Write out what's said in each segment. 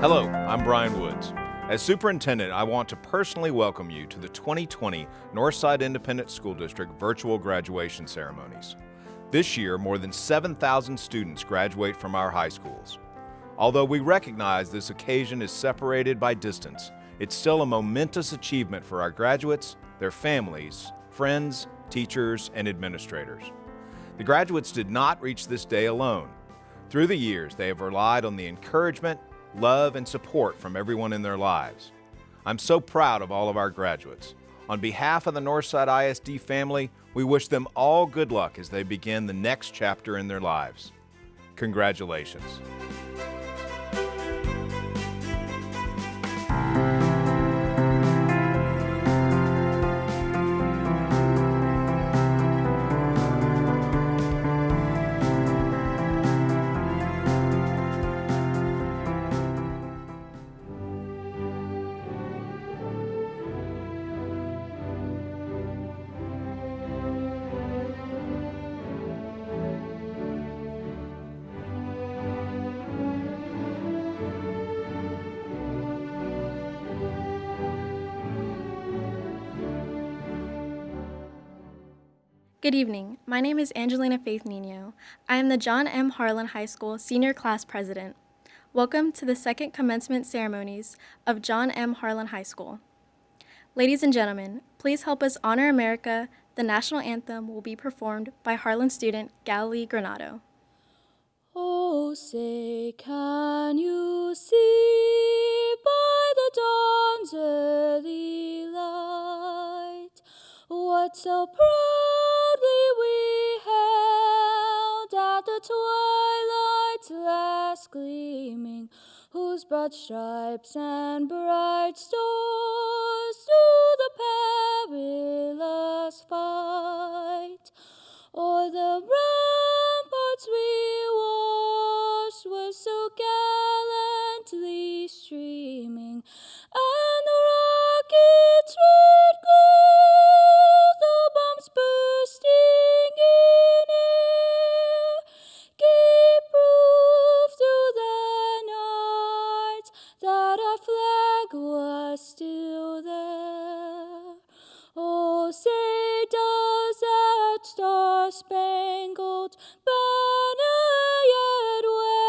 Hello, I'm Brian Woods. As superintendent, I want to personally welcome you to the 2020 Northside Independent School District virtual graduation ceremonies. This year, more than 7,000 students graduate from our high schools. Although we recognize this occasion is separated by distance, it's still a momentous achievement for our graduates, their families, friends, teachers, and administrators. The graduates did not reach this day alone. Through the years, they have relied on the encouragement, love, and support from everyone in their lives. I'm so proud of all of our graduates. On behalf of the Northside ISD family, we wish them all good luck as they begin the next chapter in their lives. Congratulations. Good evening. My name is Angelina Faith Nino. I am the John M. Harlan High School Senior Class President. Welcome to the second commencement ceremonies of John M. Harlan High School. Ladies and gentlemen, please help us honor America. The national anthem will be performed by Harlan student Galilee Granado. Oh, say, can you see by the dawn's early light what so proudly we held at the twilight's last gleaming, whose broad stripes and bright stars through the perilous fight o'er the ramparts we watched were so gallantly streaming, and the rockets' red glare, the bombs bursting in air, gave proof through the night that our flag was still there. Oh, say, does that star-spangled banner yet wave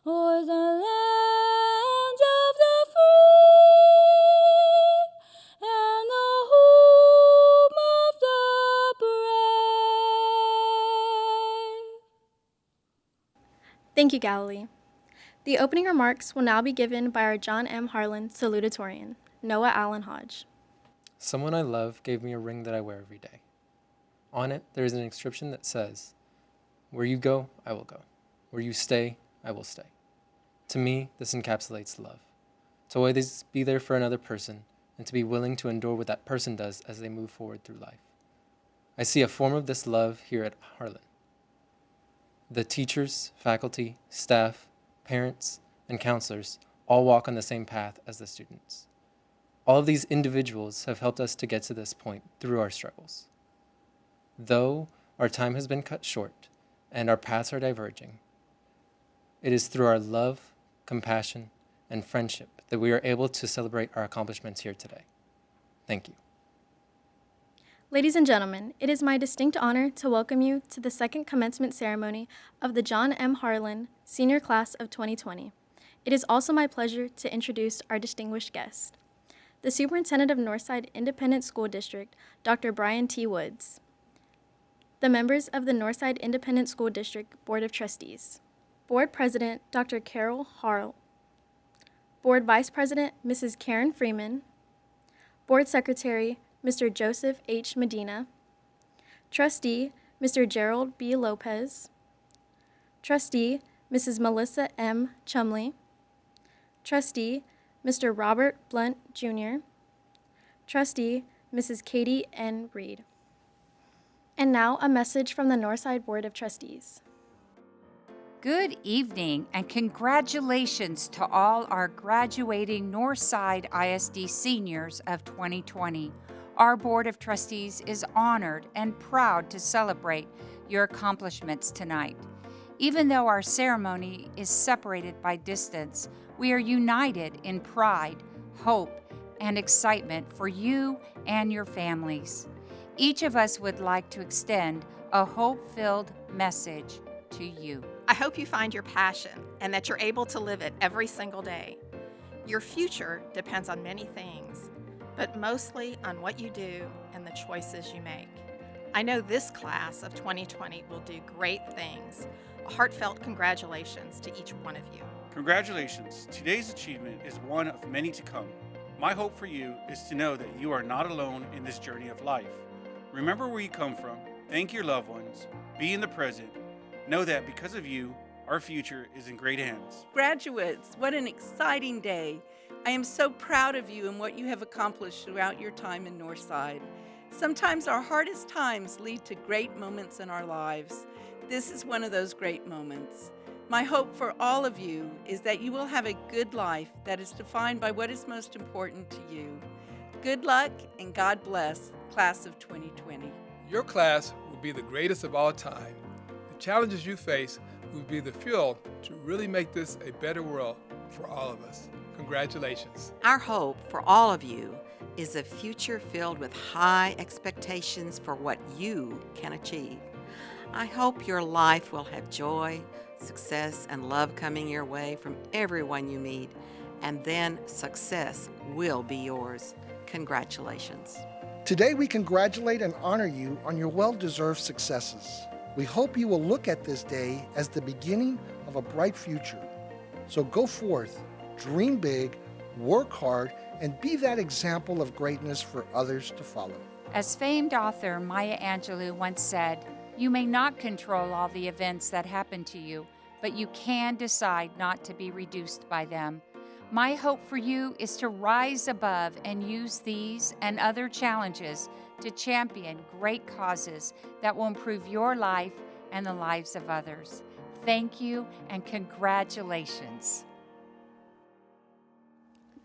o'er the land of the free and the home of the brave? Thank you, Galilee. The opening remarks will now be given by our John M. Harlan salutatorian, Noah Allen Hodge. Someone I love gave me a ring that I wear every day. On it, there is an inscription that says, "Where you go, I will go. Where you stay, I will stay." To me, this encapsulates love. To always be there for another person and to be willing to endure what that person does as they move forward through life. I see a form of this love here at Harlan. The teachers, faculty, staff, parents, and counselors all walk on the same path as the students. All of these individuals have helped us to get to this point through our struggles. Though our time has been cut short and our paths are diverging, it is through our love, compassion, and friendship that we are able to celebrate our accomplishments here today. Thank you. Ladies and gentlemen, it is my distinct honor to welcome you to the second commencement ceremony of the John M. Harlan Senior Class of 2020. It is also my pleasure to introduce our distinguished guest, the Superintendent of Northside Independent School District, Dr. Brian T. Woods, the members of the Northside Independent School District Board of Trustees, Board President, Dr. Carol Harl, Board Vice President, Mrs. Karen Freeman, Board Secretary, Mr. Joseph H. Medina, Trustee, Mr. Gerald B. Lopez, Trustee, Mrs. Melissa M. Chumley, Trustee, Mr. Robert Blunt, Jr., Trustee, Mrs. Katie N. Reed. And now a message from the Northside Board of Trustees. Good evening and congratulations to all our graduating Northside ISD seniors of 2020. Our Board of Trustees is honored and proud to celebrate your accomplishments tonight. Even though our ceremony is separated by distance, we are united in pride, hope, and excitement for you and your families. Each of us would like to extend a hope-filled message to you. I hope you find your passion and that you're able to live it every single day. Your future depends on many things, but mostly on what you do and the choices you make. I know this class of 2020 will do great things. A heartfelt congratulations to each one of you. Congratulations. Today's achievement is one of many to come. My hope for you is to know that you are not alone in this journey of life. Remember where you come from, thank your loved ones, be in the present. Know that because of you, our future is in great hands. Graduates, what an exciting day. I am so proud of you and what you have accomplished throughout your time in Northside. Sometimes our hardest times lead to great moments in our lives. This is one of those great moments. My hope for all of you is that you will have a good life that is defined by what is most important to you. Good luck and God bless, class of 2020. Your class will be the greatest of all time. The challenges you face will be the fuel to really make this a better world for all of us. Congratulations. Our hope for all of you is a future filled with high expectations for what you can achieve. I hope your life will have joy, success, and love coming your way from everyone you meet, and then success will be yours. Congratulations. Today we congratulate and honor you on your well-deserved successes. We hope you will look at this day as the beginning of a bright future. So go forth, dream big, work hard, and be that example of greatness for others to follow. As famed author Maya Angelou once said, "You may not control all the events that happen to you, but you can decide not to be reduced by them." My hope for you is to rise above and use these and other challenges to champion great causes that will improve your life and the lives of others. Thank you and congratulations.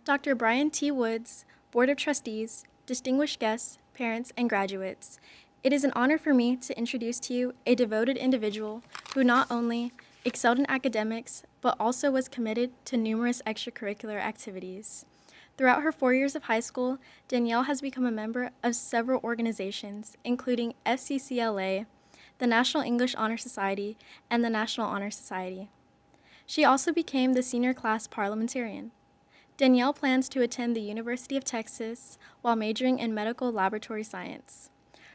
Dr. Brian T. Woods, Board of Trustees, distinguished guests, parents, and graduates, it is an honor for me to introduce to you a devoted individual who not only excelled in academics, but also was committed to numerous extracurricular activities. Throughout her 4 years of high school, Danielle has become a member of several organizations, including FCCLA, the National English Honor Society, and the National Honor Society. She also became the senior class parliamentarian. Danielle plans to attend the University of Texas while majoring in medical laboratory science.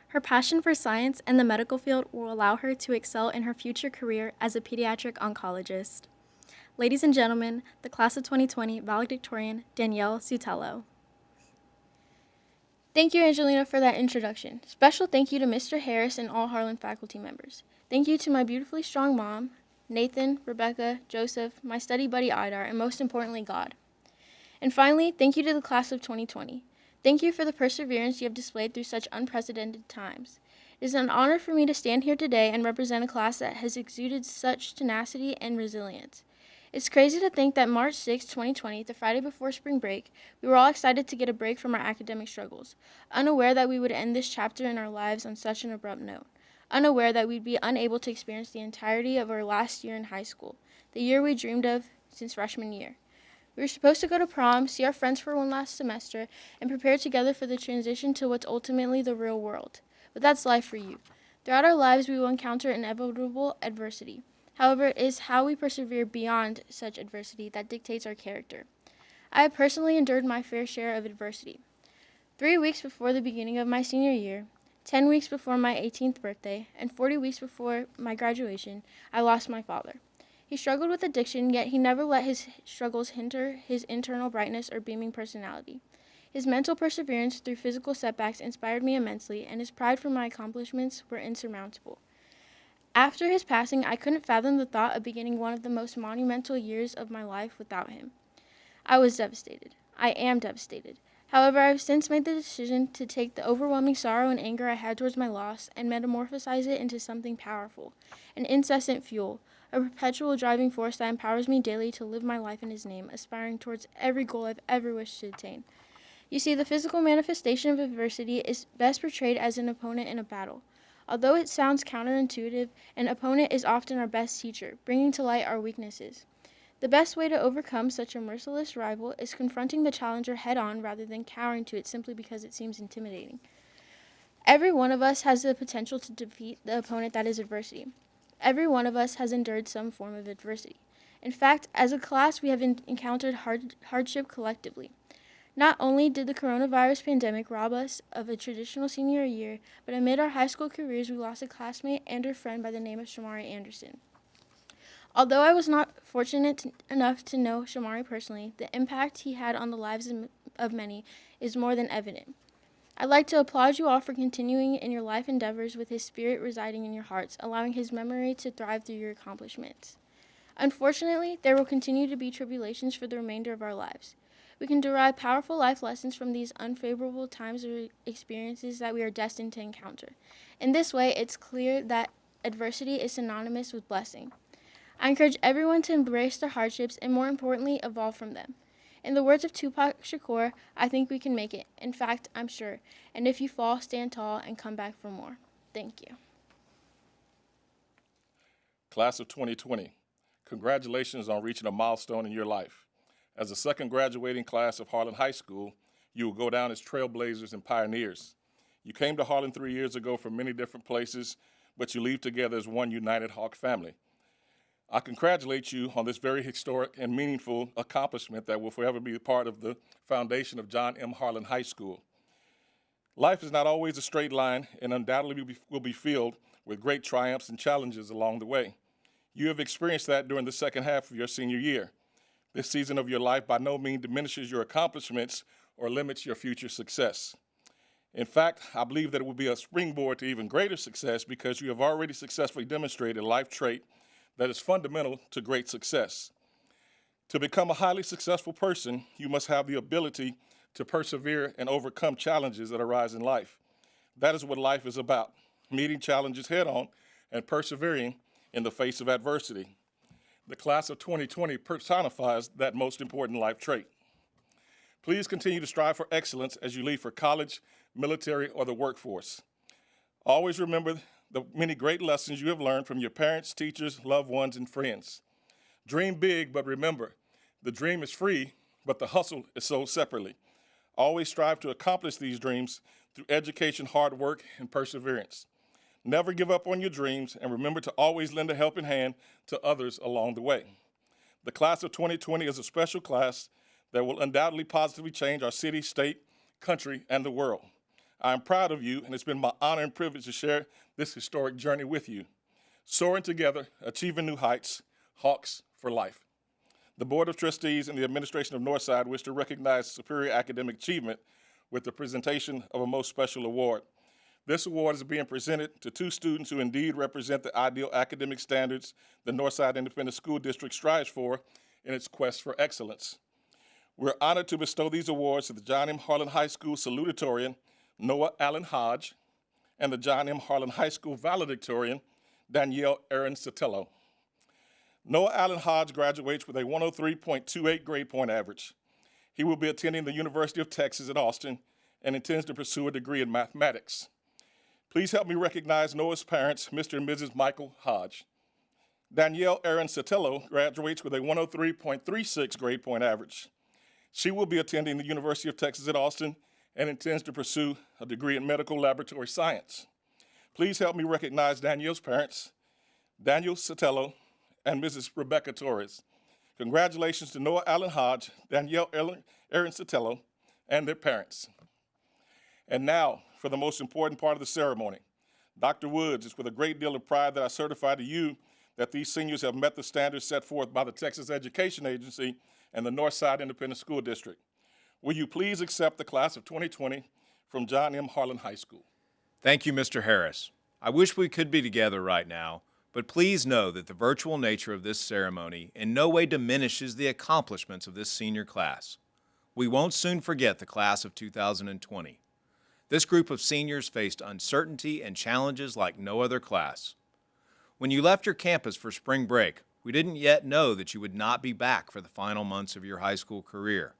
Her passion for science and the medical field will allow her to excel in her future career as a pediatric oncologist. Ladies and gentlemen, the class of 2020 valedictorian, Danielle Sutello. Thank you, Angelina, for that introduction. Special thank you to Mr. Harris and all Harlan faculty members. Thank you to my beautifully strong mom, Nathan, Rebecca, Joseph, my study buddy Idar, and most importantly, God. And finally, thank you to the class of 2020. Thank you for the perseverance you have displayed through such unprecedented times. It is an honor for me to stand here today and represent a class that has exuded such tenacity and resilience. It's crazy to think that March 6, 2020, the Friday before spring break, we were all excited to get a break from our academic struggles, unaware that we would end this chapter in our lives on such an abrupt note, unaware that we'd be unable to experience the entirety of our last year in high school, the year we dreamed of since freshman year. We were supposed to go to prom, see our friends for one last semester, and prepare together for the transition to what's ultimately the real world. But that's life for you. Throughout our lives, we will encounter inevitable adversity. However, it is how we persevere beyond such adversity that dictates our character. I have personally endured my fair share of adversity. 3 weeks before the beginning of my senior year, 10 weeks before my 18th birthday, and 40 weeks before my graduation, I lost my father. He struggled with addiction, yet he never let his struggles hinder his internal brightness or beaming personality. His mental perseverance through physical setbacks inspired me immensely, and his pride for my accomplishments were insurmountable. After his passing, I couldn't fathom the thought of beginning one of the most monumental years of my life without him. I was devastated. I am devastated. However, I have since made the decision to take the overwhelming sorrow and anger I had towards my loss and metamorphosize it into something powerful, an incessant fuel, a perpetual driving force that empowers me daily to live my life in his name, aspiring towards every goal I've ever wished to attain. You see, the physical manifestation of adversity is best portrayed as an opponent in a battle. Although it sounds counterintuitive, an opponent is often our best teacher, bringing to light our weaknesses. The best way to overcome such a merciless rival is confronting the challenger head-on rather than cowering to it simply because it seems intimidating. Every one of us has the potential to defeat the opponent that is adversity. Every one of us has endured some form of adversity. In fact, as a class, we have encountered hardship collectively. Not only did the coronavirus pandemic rob us of a traditional senior year, but amid our high school careers, we lost a classmate and a friend by the name of Shamari Anderson. Although I was not fortunate enough to know Shamari personally, the impact he had on the lives of many is more than evident. I'd like to applaud you all for continuing in your life endeavors with his spirit residing in your hearts, allowing his memory to thrive through your accomplishments. Unfortunately, there will continue to be tribulations for the remainder of our lives. We can derive powerful life lessons from these unfavorable times or experiences that we are destined to encounter. In this way, it's clear that adversity is synonymous with blessing. I encourage everyone to embrace their hardships and, more importantly, evolve from them. In the words of Tupac Shakur, I think we can make it. In fact, I'm sure. And if you fall, stand tall and come back for more. Thank you. Class of 2020, congratulations on reaching a milestone in your life. As the second graduating class of Harlan High School, you will go down as trailblazers and pioneers. You came to Harlan 3 years ago from many different places, but you leave together as one united Hawk family. I congratulate you on this very historic and meaningful accomplishment that will forever be a part of the foundation of John M. Harlan High School. Life is not always a straight line and undoubtedly will be filled with great triumphs and challenges along the way. You have experienced that during the second half of your senior year. This season of your life by no means diminishes your accomplishments or limits your future success. In fact, I believe that it will be a springboard to even greater success because you have already successfully demonstrated a life trait that is fundamental to great success. To become a highly successful person, you must have the ability to persevere and overcome challenges that arise in life. That is what life is about, meeting challenges head-on and persevering in the face of adversity. The class of 2020 personifies that most important life trait. Please continue to strive for excellence as you leave for college, military, or the workforce. Always remember the many great lessons you have learned from your parents, teachers, loved ones, and friends. Dream big, but remember, the dream is free, but the hustle is sold separately. Always strive to accomplish these dreams through education, hard work, and perseverance. Never give up on your dreams, and remember to always lend a helping hand to others along the way. The class of 2020 is a special class that will undoubtedly positively change our city, state, country, and the world. I am proud of you, and it's been my honor and privilege to share this historic journey with you. Soaring together, achieving new heights, Hawks for life. The Board of Trustees and the administration of Northside wish to recognize superior academic achievement with the presentation of a most special award. This award is being presented to two students who indeed represent the ideal academic standards the Northside Independent School District strives for in its quest for excellence. We're honored to bestow these awards to the John M. Harlan High School salutatorian, Noah Allen Hodge, and the John M. Harlan High School valedictorian, Danielle Aaron Sotelo. Noah Allen Hodge graduates with a 103.28 grade point average. He will be attending the University of Texas at Austin and intends to pursue a degree in mathematics. Please help me recognize Noah's parents, Mr. and Mrs. Michael Hodge. Danielle Aaron Sotelo graduates with a 103.36 grade point average. She will be attending the University of Texas at Austin and intends to pursue a degree in medical laboratory science. Please help me recognize Danielle's parents, Daniel Sotelo, and Mrs. Rebecca Torres. Congratulations to Noah Allen Hodge, Danielle Aaron Sotelo, and their parents. And now, for the most important part of the ceremony. Dr. Woods, it's with a great deal of pride that I certify to you that these seniors have met the standards set forth by the Texas Education Agency and the Northside Independent School District. Will you please accept the class of 2020 from John M. Harlan High School? Thank you, Mr. Harris. I wish we could be together right now, but please know that the virtual nature of this ceremony in no way diminishes the accomplishments of this senior class. We won't soon forget the class of 2020. This group of seniors faced uncertainty and challenges like no other class. When you left your campus for spring break, we didn't yet know that you would not be back for the final months of your high school career.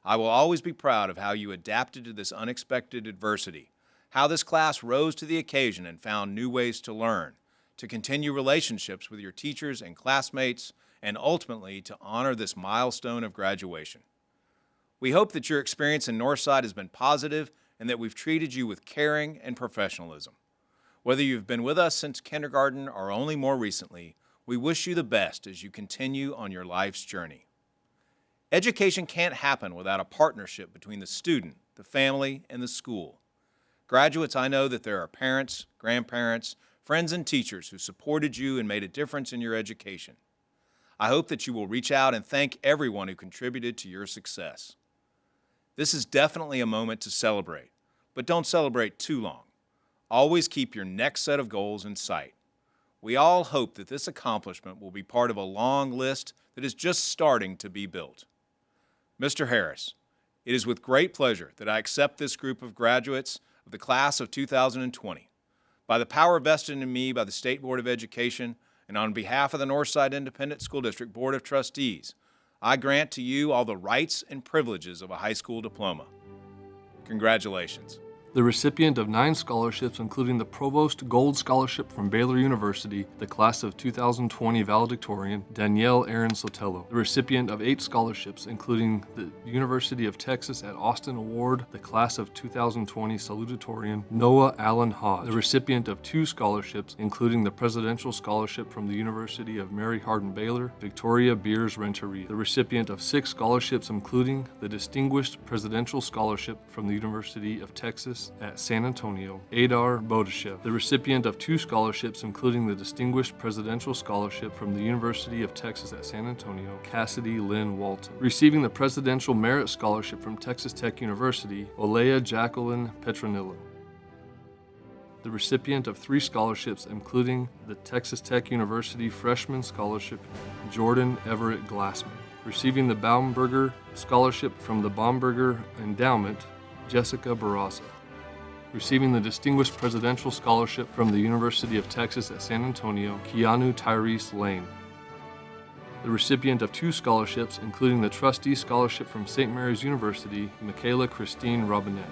I will always be proud of how you adapted to this unexpected adversity, how this class rose to the occasion and found new ways to learn, to continue relationships with your teachers and classmates, and ultimately to honor this milestone of graduation. We hope that your experience in Northside has been positive and that we've treated you with caring and professionalism. Whether you've been with us since kindergarten or only more recently, we wish you the best as you continue on your life's journey. Education can't happen without a partnership between the student, the family, and the school. Graduates, I know that there are parents, grandparents, friends, and teachers who supported you and made a difference in your education. I hope that you will reach out and thank everyone who contributed to your success. This is definitely a moment to celebrate, but don't celebrate too long. Always keep your next set of goals in sight. We all hope that this accomplishment will be part of a long list that is just starting to be built. Mr. Harris, it is with great pleasure that I accept this group of graduates of the class of 2020. By the power vested in me by the State Board of Education and on behalf of the Northside Independent School District Board of Trustees, I grant to you all the rights and privileges of a high school diploma. Congratulations. The recipient of 9 scholarships, including the Provost Gold Scholarship from Baylor University, the class of 2020 valedictorian, Danielle Aaron Sotelo. The recipient of 8 scholarships, including the University of Texas at Austin Award, the class of 2020 salutatorian, Noah Allen Hodge. The recipient of 2 scholarships, including the Presidential Scholarship from the University of Mary Hardin Baylor, Victoria Beers Renteria. The recipient of 6 scholarships, including the Distinguished Presidential Scholarship from the University of Texas at San Antonio, Adar Bodashev. The recipient of 2 scholarships, including the Distinguished Presidential Scholarship from the University of Texas at San Antonio, Cassidy Lynn Walton. Receiving the Presidential Merit Scholarship from Texas Tech University, Olea Jacqueline Petronillo. The recipient of 3 scholarships, including the Texas Tech University Freshman Scholarship, Jordan Everett Glassman. Receiving the Baumberger Scholarship from the Baumberger Endowment, Jessica Barraza. Receiving the Distinguished Presidential Scholarship from the University of Texas at San Antonio, Keanu Tyrese Lane. The recipient of 2 scholarships, including the Trustee Scholarship from St. Mary's University, Michaela Christine Robinette.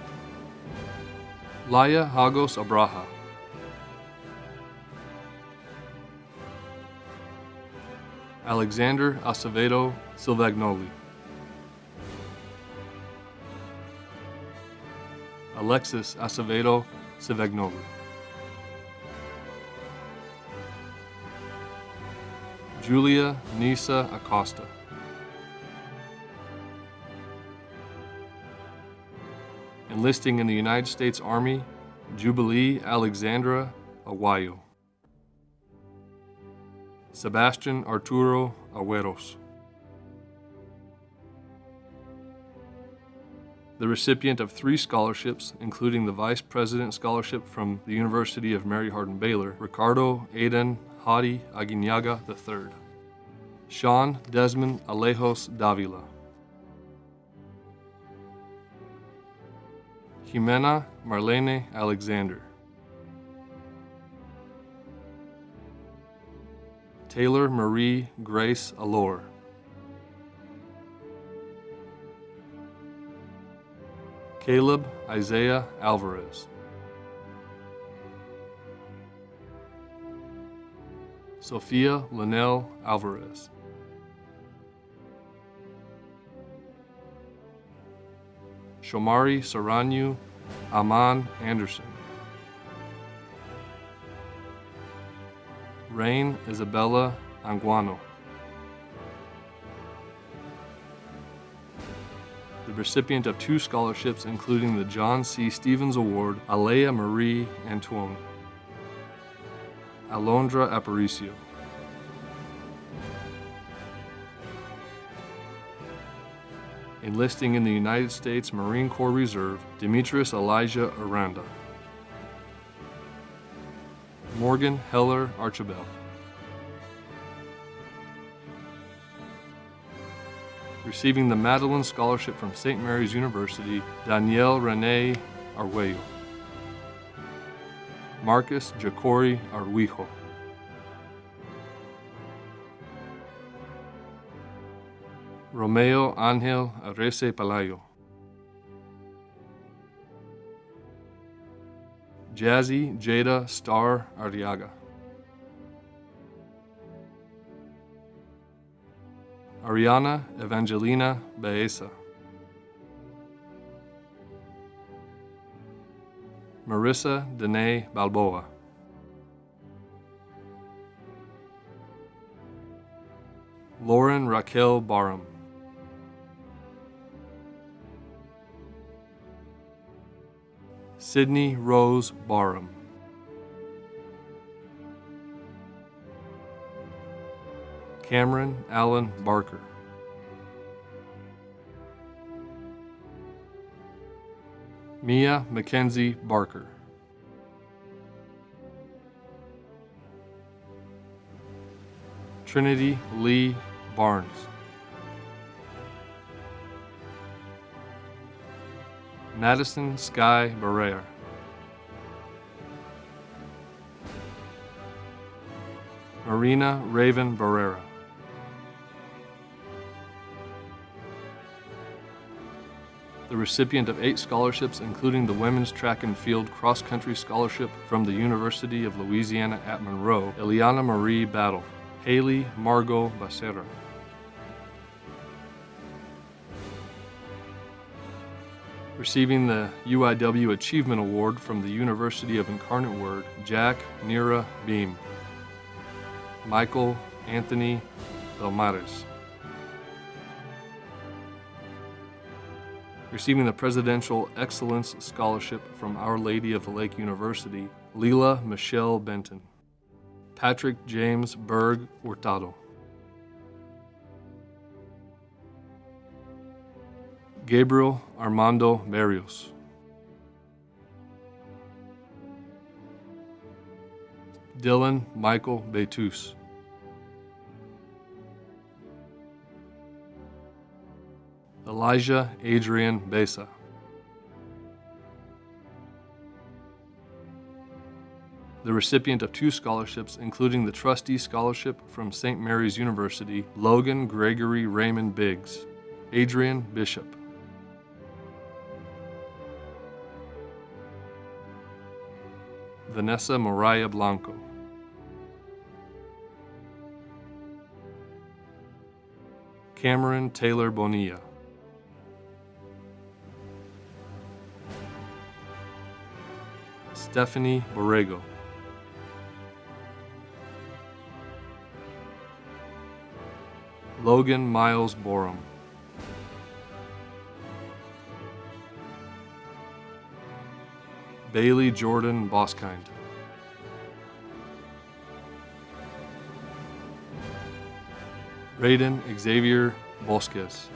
Laia Hagos Abraha. Alexander Acevedo Silvagnoli. Alexis Acevedo Silvagnoli. Julia Nisa Acosta. Enlisting in the United States Army, Jubilee Alexandra Aguayo. Sebastian Arturo Agüeros. The recipient of 3 scholarships, including the Vice President Scholarship from the University of Mary Hardin Baylor, Ricardo Aiden Hadi Aguinaga III. Sean Desmond Alejos Davila. Jimena Marlene Alexander. Taylor Marie Grace Allure. Caleb Isaiah Alvarez. Sophia Linnell Alvarez. Shomari Saranyu Aman Anderson. Rain Isabella Anguano. The recipient of 2 scholarships, including the John C. Stevens Award, Alea Marie Antoine. Alondra Aparicio. Enlisting in the United States Marine Corps Reserve, Demetrius Elijah Aranda. Morgan Heller Archibald. Receiving the Madeline Scholarship from St. Mary's University, Danielle Renee Arguello. Marcus Jacori Arguijo. Romeo Angel Arrece Palayo. Jazzy Jada Star Arriaga. Ariana Evangelina Baeza. Marissa Danae Balboa. Lauren Raquel Barham. Sydney Rose Barham. Cameron Allen Barker. Mia Mackenzie Barker. Trinity Lee Barnes. Madison Sky Barrera. Marina Raven Barrera. The recipient of 8 scholarships, including the Women's Track and Field Cross Country Scholarship from the University of Louisiana at Monroe, Eliana Marie Battle. Haley Margot Becerra. Receiving the UIW Achievement Award from the University of Incarnate Word, Jack Nira Beam. Michael Anthony Belmares. Receiving the Presidential Excellence Scholarship from Our Lady of the Lake University, Leela Michelle Benton. Patrick James Berg Hurtado. Gabriel Armando Berrios. Dylan Michael Betus. Elijah Adrian Besa. The recipient of 2 scholarships, including the Trustee Scholarship from St. Mary's University, Logan Gregory Raymond Biggs. Adrian Bishop. Vanessa Mariah Blanco. Cameron Taylor Bonilla. Stephanie Borrego. Logan Miles Borum. Bailey Jordan Boskind. Raiden Xavier Bosquez.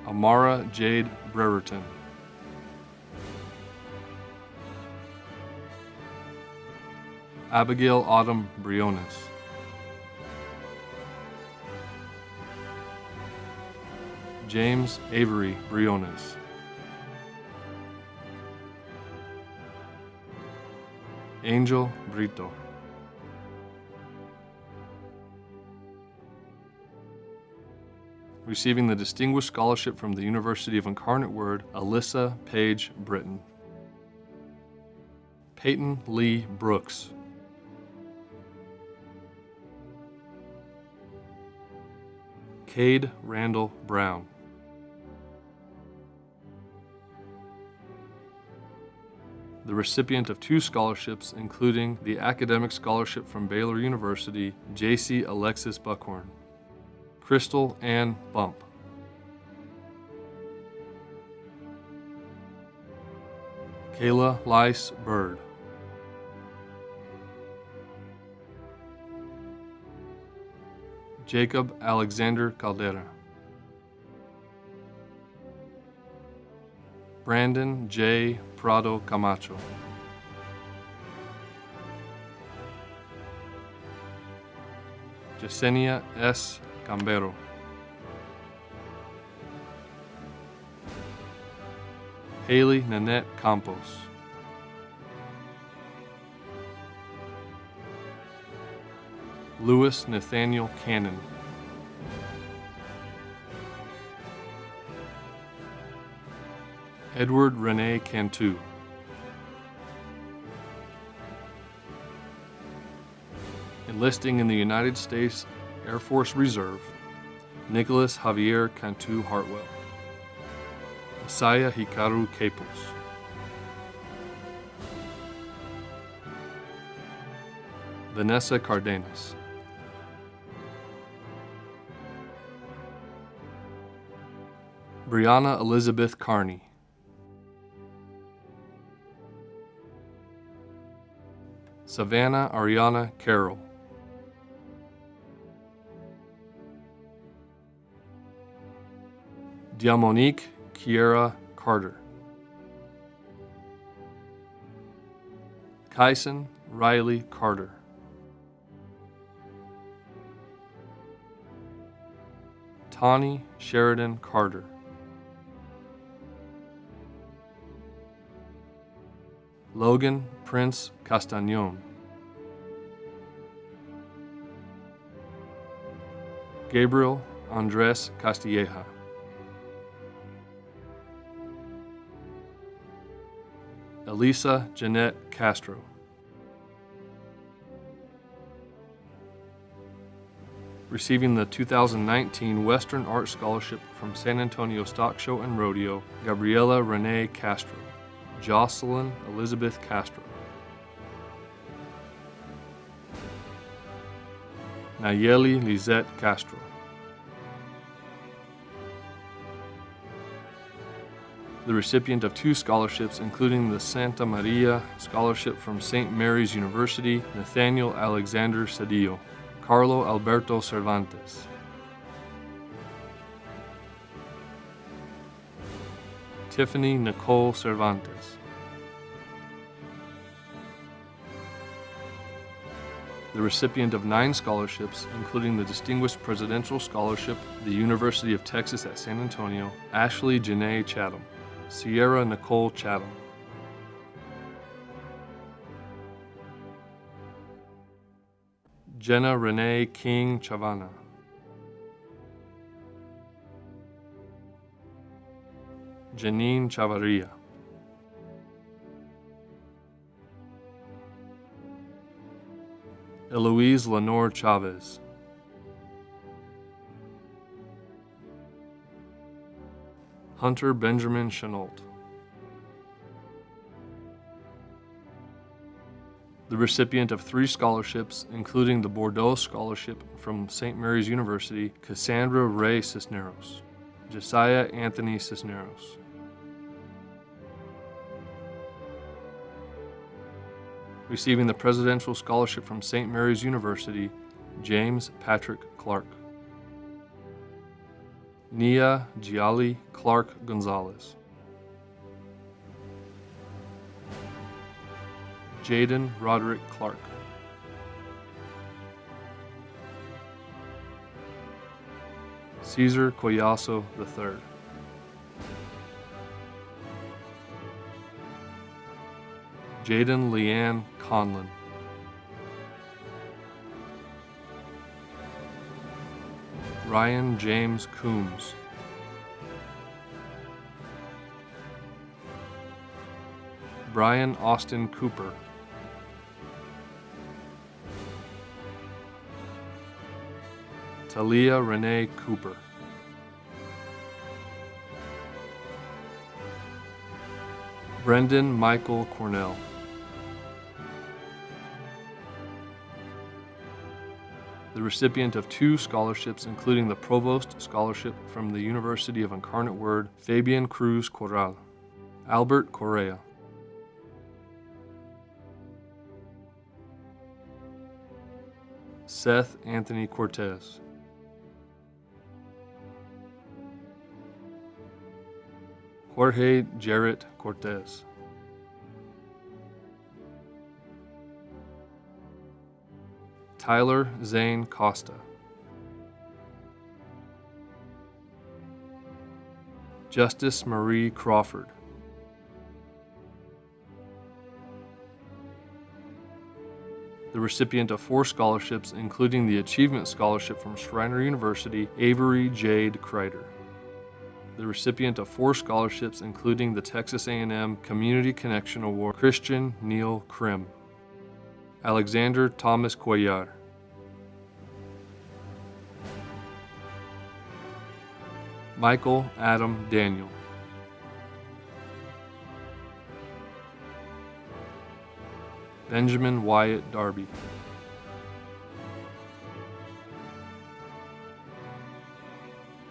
Amara Jade Brereton. Abigail Autumn Briones. James Avery Briones. Angel Brito. Receiving the Distinguished Scholarship from the University of Incarnate Word, Alyssa Page Britton. Peyton Lee Brooks. Cade Randall Brown. The recipient of 2 scholarships, including the Academic Scholarship from Baylor University, J.C. Alexis Buckhorn. Crystal Ann Bump. Kayla Lice Bird. Jacob Alexander Caldera. Brandon J. Prado Camacho. Yesenia S. Cambero. Haley Nanette Campos. Louis Nathaniel Cannon. Edward Rene Cantu. Enlisting in the United States Air Force Reserve, Nicholas Javier Cantu Hartwell. Isaiah Hikaru Capos. Vanessa Cardenas. Brianna Elizabeth Carney. Savannah Ariana Carroll. Diamonique Kiera Carter. Kyson Riley Carter. Tawny Sheridan Carter. Logan Prince Castagnon. Gabriel Andres Castilleja. Elisa Jeanette Castro. Receiving the 2019 Western Art Scholarship from San Antonio Stock Show and Rodeo, Gabriela Renee Castro. Jocelyn Elizabeth Castro. Nayeli Lizette Castro. The recipient of 2 scholarships, including the Santa Maria Scholarship from St. Mary's University, Nathaniel Alexander Cedillo. Carlo Alberto Cervantes. Tiffany Nicole Cervantes. The recipient of 9 scholarships, including the Distinguished Presidential Scholarship, the University of Texas at San Antonio, Ashley Janae Chatham. Sierra Nicole Chatham. Jenna Renee King Chavana. Janine Chavarria. Eloise Lenore Chavez. Hunter Benjamin Chenault. The recipient of 3 scholarships, including the Bordeaux Scholarship from St. Mary's University, Cassandra Ray Cisneros. Josiah Anthony Cisneros. Receiving the Presidential Scholarship from St. Mary's University, James Patrick Clark. Nia Giali Clark Gonzalez. Jaden Roderick Clark. Caesar Collazo III. Jaden Leanne Conlon. Ryan James Coombs. Brian Austin Cooper. Talia Renee Cooper. Brendan Michael Cornell. The recipient of 2 scholarships, including the Provost Scholarship from the University of Incarnate Word, Fabian Cruz Corral. Albert Correa. Seth Anthony Cortez. Jorge Jarrett Cortez. Tyler Zane Costa. Justice Marie Crawford. The recipient of 4 scholarships, including the Achievement Scholarship from Schreiner University, Avery Jade Kreider. the recipient of 4 scholarships, including the Texas A&M Community Connection Award, Christian Neil Krim. Alexander Thomas Cuellar. Michael Adam Daniel. Benjamin Wyatt Darby.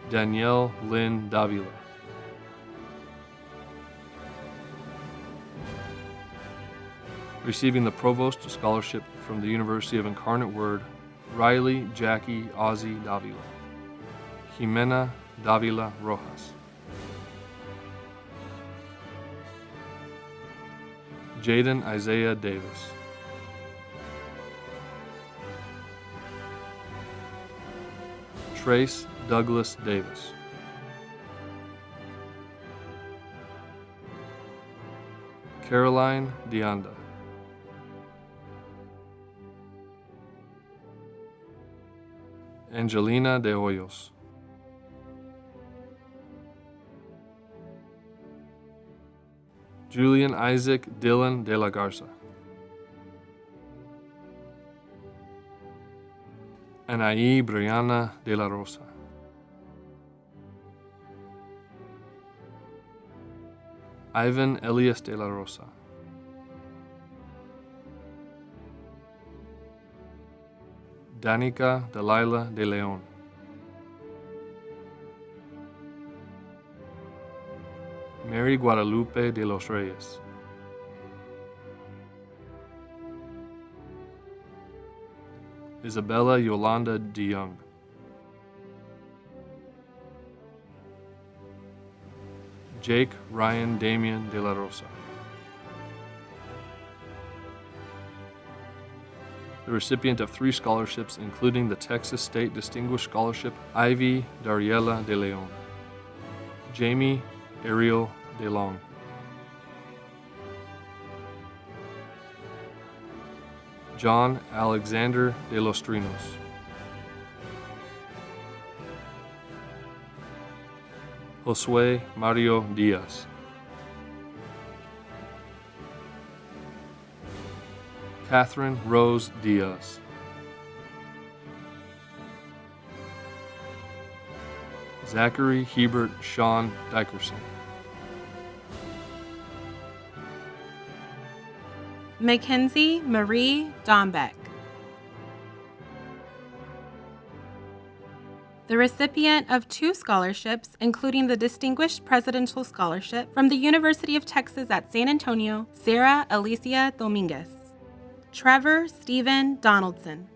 Danielle Lynn Davila. Receiving the Provost Scholarship from the University of Incarnate Word, Riley Jackie Ozzie Davila. Jimena Davila Rojas. Jaden Isaiah Davis. Trace Douglas Davis. Caroline Deanda. Angelina de Hoyos. Julian Isaac Dillon de la Garza. Anaí Brianna de la Rosa. Ivan Elias de la Rosa. Danica Delilah de Leon. Mary Guadalupe de los Reyes. Isabella Yolanda DeYoung. Jake Ryan Damian de la Rosa. The recipient of 3 scholarships, including the Texas State Distinguished Scholarship, Ivy Dariela de Leon. Jamie Ariel DeLong. John Alexander de los Trinos. Josue Mario Diaz. Catherine Rose Diaz. Zachary Hebert Sean Dickerson. Mackenzie Marie Dombeck. The recipient of 2 scholarships, including the Distinguished Presidential Scholarship from the University of Texas at San Antonio, Sarah Alicia Dominguez. Trevor Stephen Donaldson.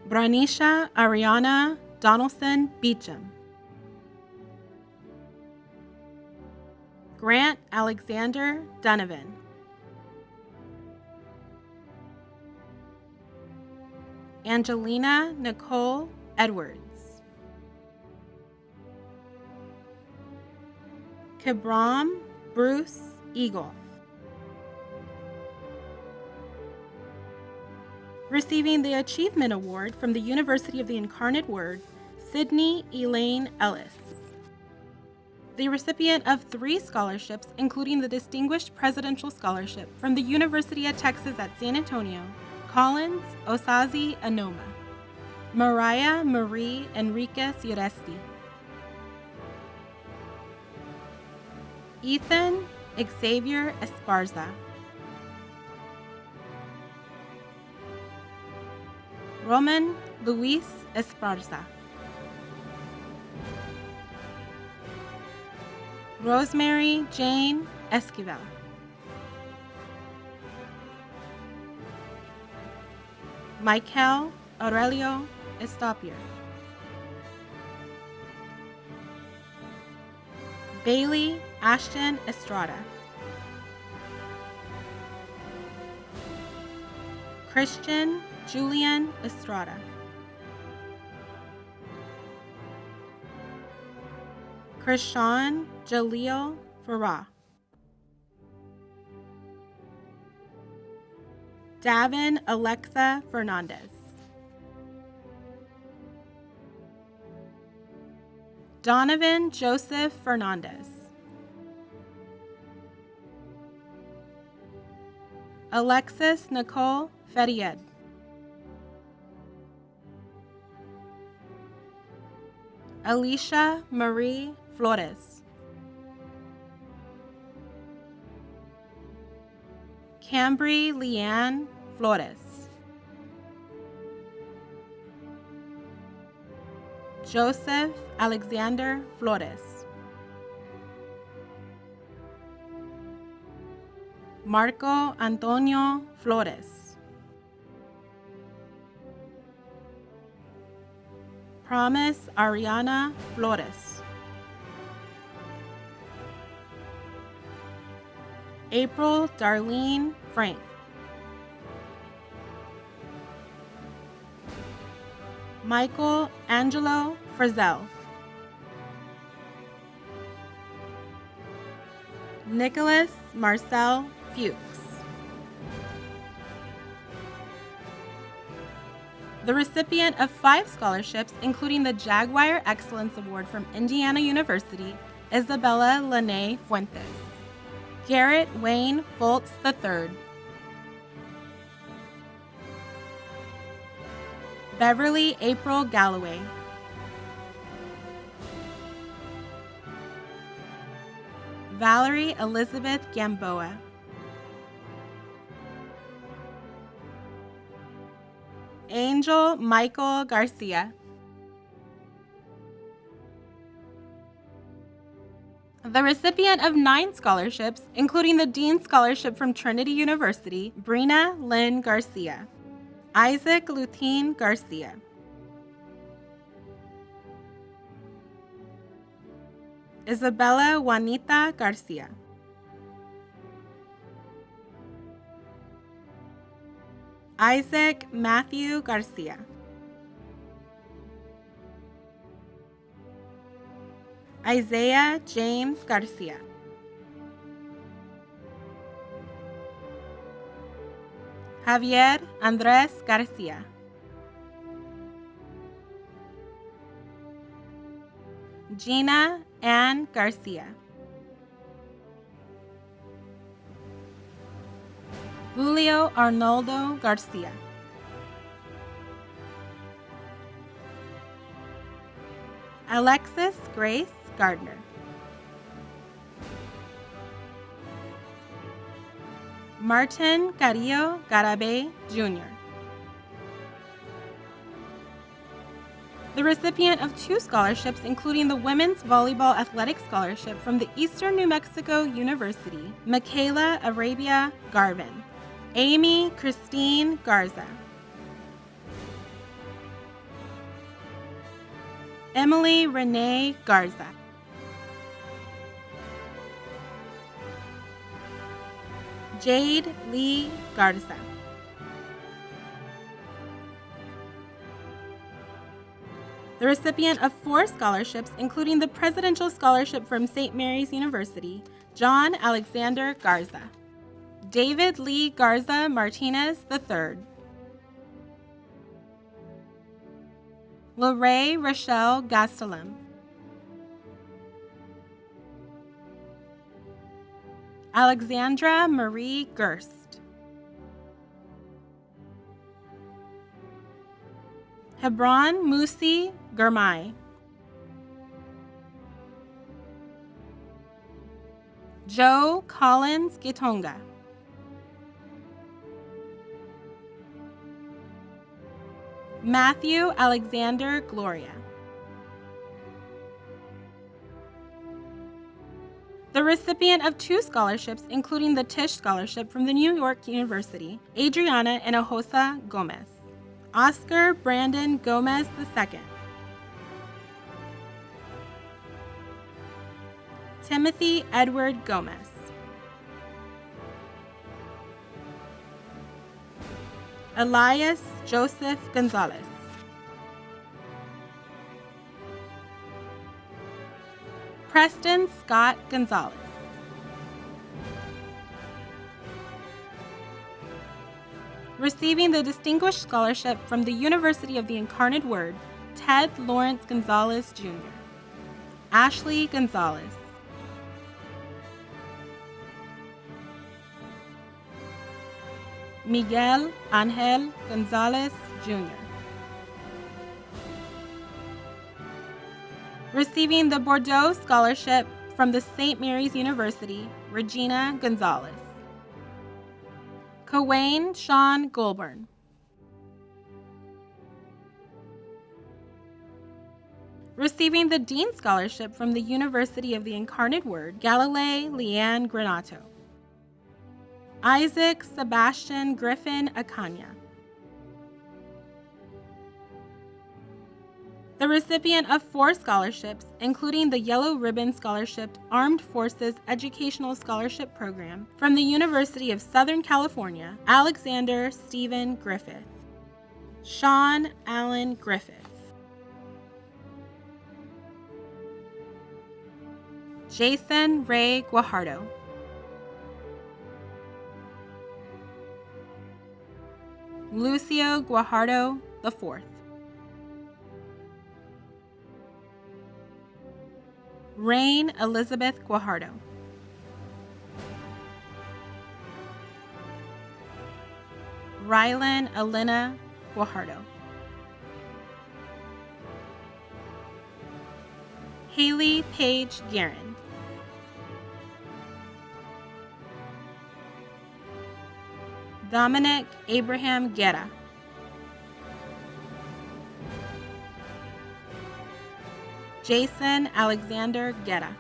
Branisha Ariana Donaldson Beecham. Grant Alexander Donovan. Angelina Nicole Edwards. Kibram Bruce Eagle. Receiving the Achievement Award from the University of the Incarnate Word, Sydney Elaine Ellis. The recipient of 3 scholarships, including the Distinguished Presidential Scholarship from the University of Texas at San Antonio, Collins Osazi Anoma. Mariah Marie Enriquez Uresti. Ethan Xavier Esparza. Roman Luis Esparza. Rosemary Jane Esquivel. Michael Aurelio Estapier. Bailey Ashton Estrada. Christian Julian Estrada. Krishan Jaleel Farah. Davin Alexa Fernandez. Donovan Joseph Fernandez. Alexis Nicole Ferried. Alicia Marie Flores. Cambry Leanne Flores. Joseph Alexander Flores. Marco Antonio Flores. Promise Ariana Flores. April Darlene Frank. Michael Angelo Frizzell. Nicholas Marcel Fuchs. The recipient of 5 scholarships, including the Jaguar Excellence Award from Indiana University, Isabella Lene Fuentes. Garrett Wayne Foltz III. Beverly April Galloway. Valerie Elizabeth Gamboa. Angel Michael Garcia. The recipient of 9 scholarships, including the Dean Scholarship from Trinity University, Brina Lynn Garcia. Isaac Lutin Garcia. Isabella Juanita Garcia. Isaac Matthew Garcia. Isaiah James Garcia. Javier Andres Garcia. Gina Ann Garcia. Julio Arnoldo Garcia. Alexis Grace Gardner. Martin Carrillo Garabay, Jr. The recipient of 2 scholarships, including the Women's Volleyball Athletic Scholarship from the Eastern New Mexico University, Michaela Arabia Garvin. Amy Christine Garza. Emily Renee Garza. Jade Lee Garza. The recipient of 4 scholarships, including the Presidential Scholarship from St. Mary's University, John Alexander Garza. David Lee Garza Martinez III. Lorraine Rochelle Gastelum. Alexandra Marie Gerst. Hebron Musi Germay. Joe Collins Gitonga. Matthew Alexander Gloria. The recipient of 2 scholarships, including the Tisch Scholarship from the New York University, Adriana Hinojosa Gomez. Oscar Brandon Gomez II. Timothy Edward Gomez. Elias Joseph Gonzalez. Preston Scott Gonzalez. Receiving the Distinguished Scholarship from the University of the Incarnate Word, Ted Lawrence Gonzalez, Jr. Ashley Gonzalez. Miguel Angel Gonzalez, Jr. Receiving the Bordeaux Scholarship from the St. Mary's University, Regina Gonzalez. Kawain Sean Goulburn. Receiving the Dean Scholarship from the University of the Incarnate Word, Galilei Leanne Granato. Isaac Sebastian Griffin Acanya. The recipient of 4 scholarships, including the Yellow Ribbon Scholarship Armed Forces Educational Scholarship Program from the University of Southern California, Alexander Stephen Griffith. Sean Allen Griffith. Jason Ray Guajardo. Lucio Guajardo IV. Rain Elizabeth Guajardo. Rylan Elena Guajardo. Haley Paige Guerin. Dominic Abraham Guerra. Jason Alexander Guerra.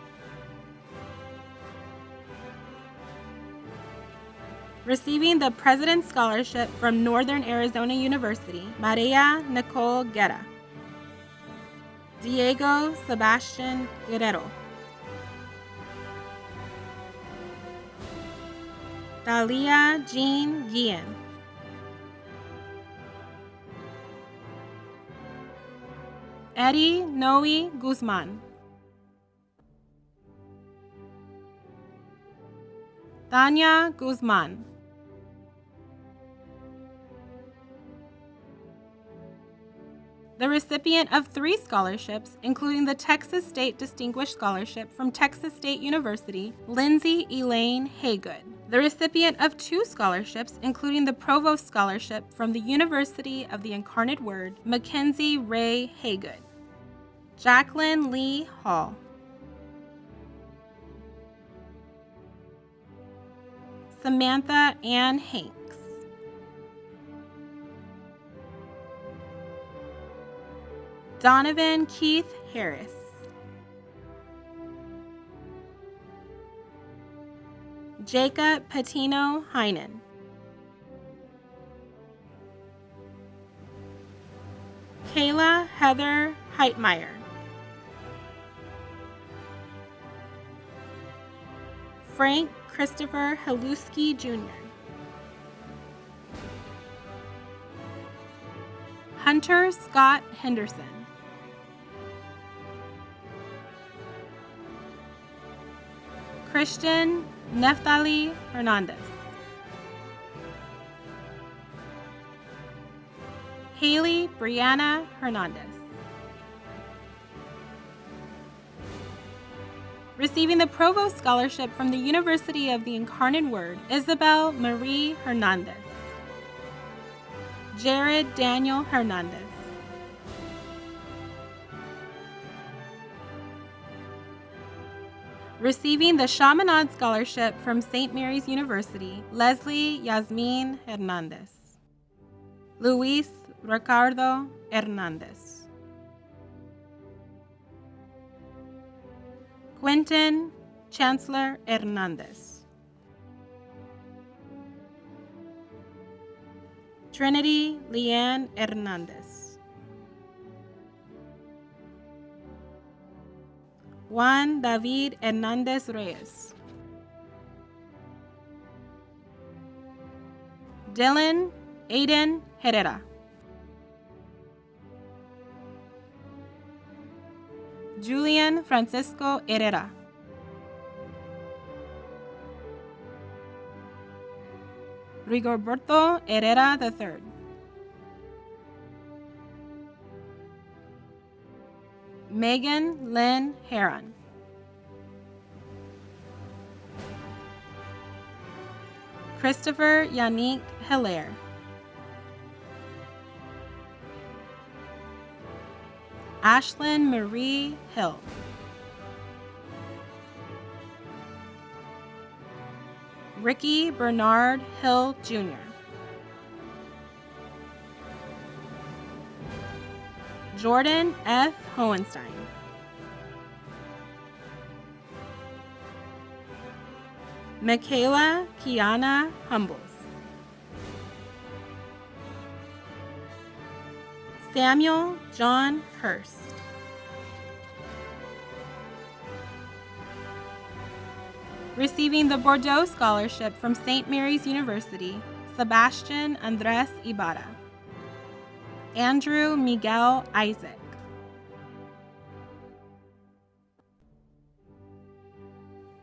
Receiving the President's Scholarship from Northern Arizona University, Maria Nicole Guerra. Diego Sebastian Guerrero. Dalia Jean Guillen. Eddie Noe Guzman. Tanya Guzman. The recipient of 3 scholarships, including the Texas State Distinguished Scholarship from Texas State University, Lindsay Elaine Haygood. The recipient of 2 scholarships, including the Provost Scholarship from the University of the Incarnate Word, Mackenzie Ray Haygood. Jacqueline Lee Hall. Samantha Ann Hanks. Donovan Keith Harris. Jacob Patino Heinen. Kayla Heather Heitmeyer. Frank Christopher Haluski Jr. Hunter Scott Henderson. Christian Neftali Hernandez. Haley Brianna Hernandez. Receiving the Provost Scholarship from the University of the Incarnate Word, Isabel Marie Hernandez. Jared Daniel Hernandez. Receiving the Chaminade Scholarship from St. Mary's University, Leslie Yasmin Hernandez. Luis Ricardo Hernandez. Quentin Chancellor Hernandez. Trinity Leanne Hernandez. Juan David Hernandez Reyes. Dylan Aiden Herrera. Julian Francisco Herrera. Rigoberto Herrera III. Megan Lynn Heron. Christopher Yannick Hilaire. Ashlyn Marie Hill. Ricky Bernard Hill Jr. Jordan F. Hohenstein. Michaela Kiana Humbles. Samuel John Hurst. Receiving the Bordeaux Scholarship from St. Mary's University, Sebastian Andres Ibarra. Andrew Miguel Isaac.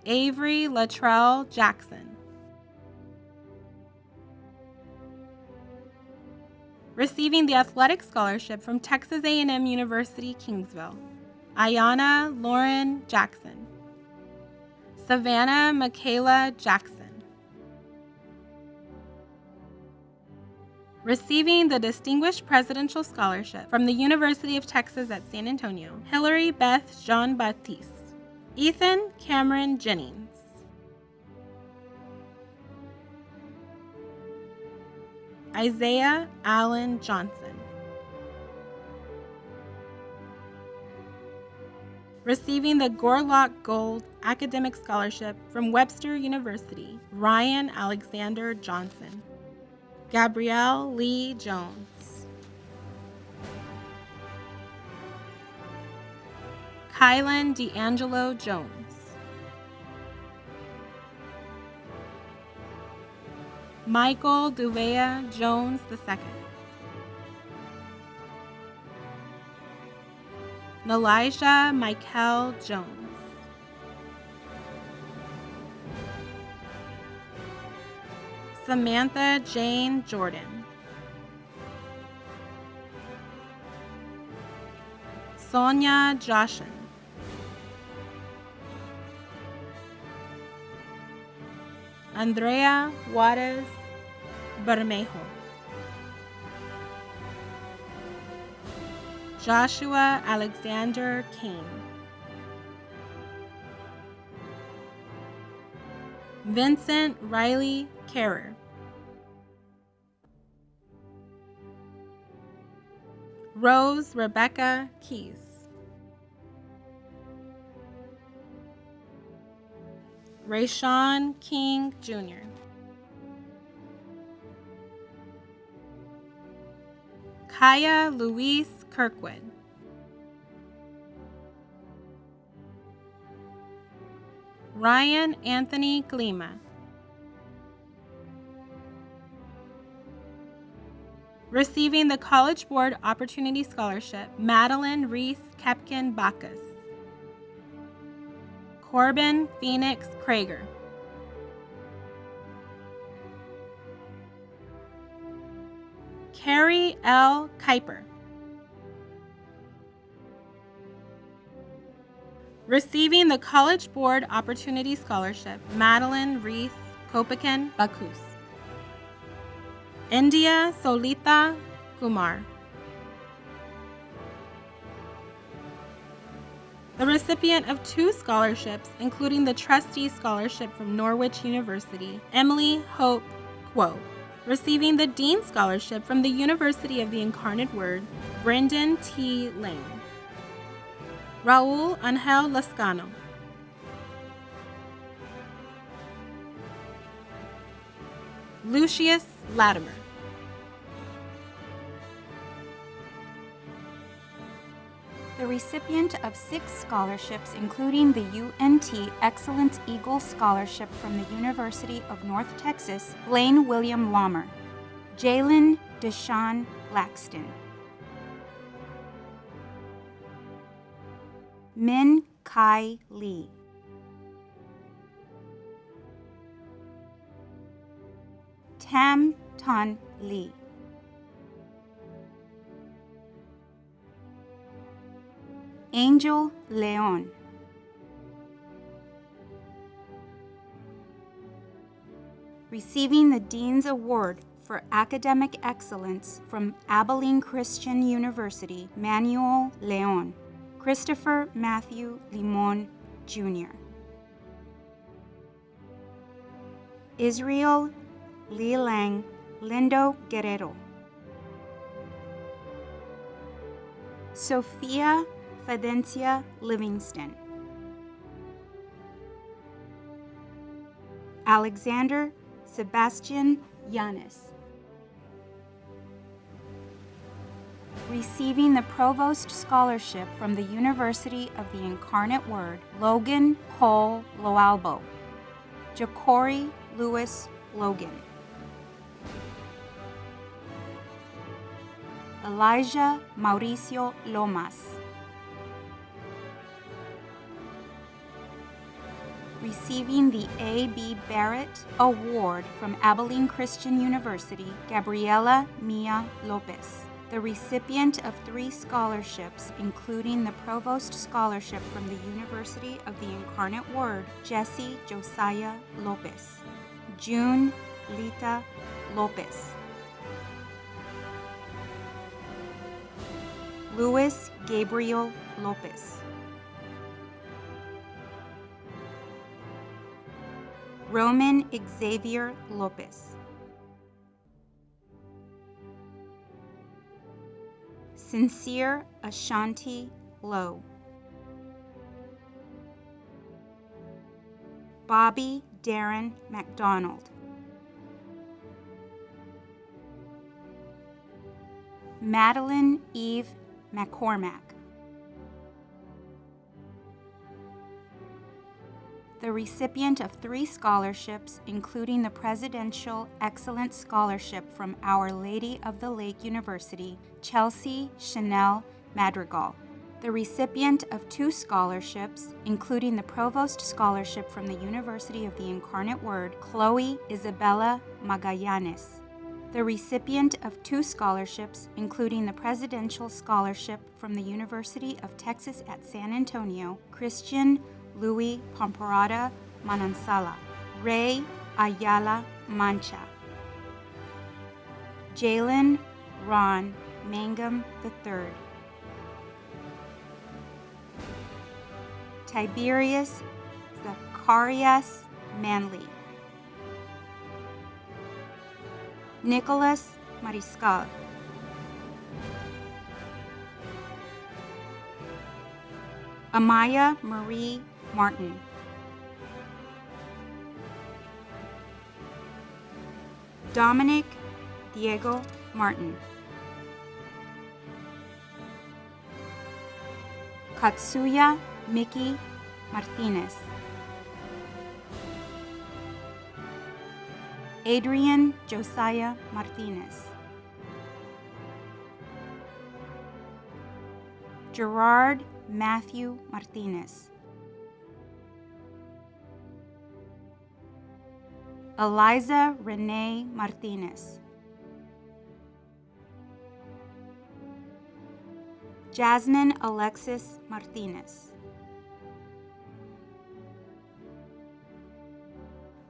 Avery Latrell Jackson. Receiving the Athletic Scholarship from Texas A&M University, Kingsville, Ayana Lauren Jackson. Savannah Michaela Jackson. Receiving the Distinguished Presidential Scholarship from the University of Texas at San Antonio, Hillary Beth Jean-Baptiste. Ethan Cameron Jennings. Isaiah Allen Johnson. Receiving the Gorlock Gold Academic Scholarship from Webster University, Ryan Alexander Johnson. Gabrielle Lee Jones. Kylan D'Angelo Jones. Michael Duvea Jones II. Nelijah Michael Jones. Samantha Jane Jordan. Sonia Joshin. Andrea Juarez Bermejo. Joshua Alexander King. Vincent Riley Carrer. Rose Rebecca Keys. Rayshawn King Jr. Kaya Louise Kirkwood. Ryan Anthony Glima. Receiving the College Board Opportunity Scholarship, Madeline Reese Kepkin Bacchus. Corbin Phoenix Krager. Carrie L. Kuiper. Receiving the College Board Opportunity Scholarship, Madeline Reese Kopikin Bacchus. India Solita Kumar. The recipient of 2 scholarships, including the Trustee Scholarship from Norwich University, Emily Hope Quo. Receiving the Dean Scholarship from the University of the Incarnate Word, Brendan T. Lane. Raul Angel Lascano. Lucius Latimer. The recipient of 6 scholarships, including the UNT Excellence Eagle Scholarship from the University of North Texas, Blaine William Laumer. Jalen Deshawn Laxton. Min Kai Lee. Tam Ton Lee. Angel Leon. Receiving the Dean's Award for Academic Excellence from Abilene Christian University, Manuel Leon. Christopher Matthew Limon, Jr. Israel Li Lang Lindo Guerrero. Sophia Fidencia Livingston. Alexander Sebastian Yanis. Receiving the Provost Scholarship from the University of the Incarnate Word, Logan Cole Loalbo. Ja'Cory Lewis Logan. Elijah Mauricio Lomas. Receiving the A.B. Barrett Award from Abilene Christian University, Gabriela Mia Lopez. The recipient of 3 scholarships, including the Provost Scholarship from the University of the Incarnate Word, Jesse Josiah Lopez. June Lita Lopez. Luis Gabriel Lopez. Roman Xavier Lopez. Sincere Ashanti Lowe. Bobby Darren McDonald. Madeline Eve McCormack. The recipient of 3 scholarships, including the Presidential Excellence Scholarship from Our Lady of the Lake University, Chelsea Chanel Madrigal. The recipient of 2 scholarships, including the Provost Scholarship from the University of the Incarnate Word, Chloe Isabella Magallanes. The recipient of 2 scholarships, including the Presidential Scholarship from the University of Texas at San Antonio, Christian Louis Pomparada Manansala. Ray Ayala Mancha. Jalen Ron Mangum III. Tiberius Zacharias Manley. Nicholas Mariscal. Amaya Marie Martin. Dominic Diego Martin. Katsuya Mickey Martinez. Adrian Josiah Martinez. Gerard Matthew Martinez. Eliza Renee Martinez. Jasmine Alexis Martinez.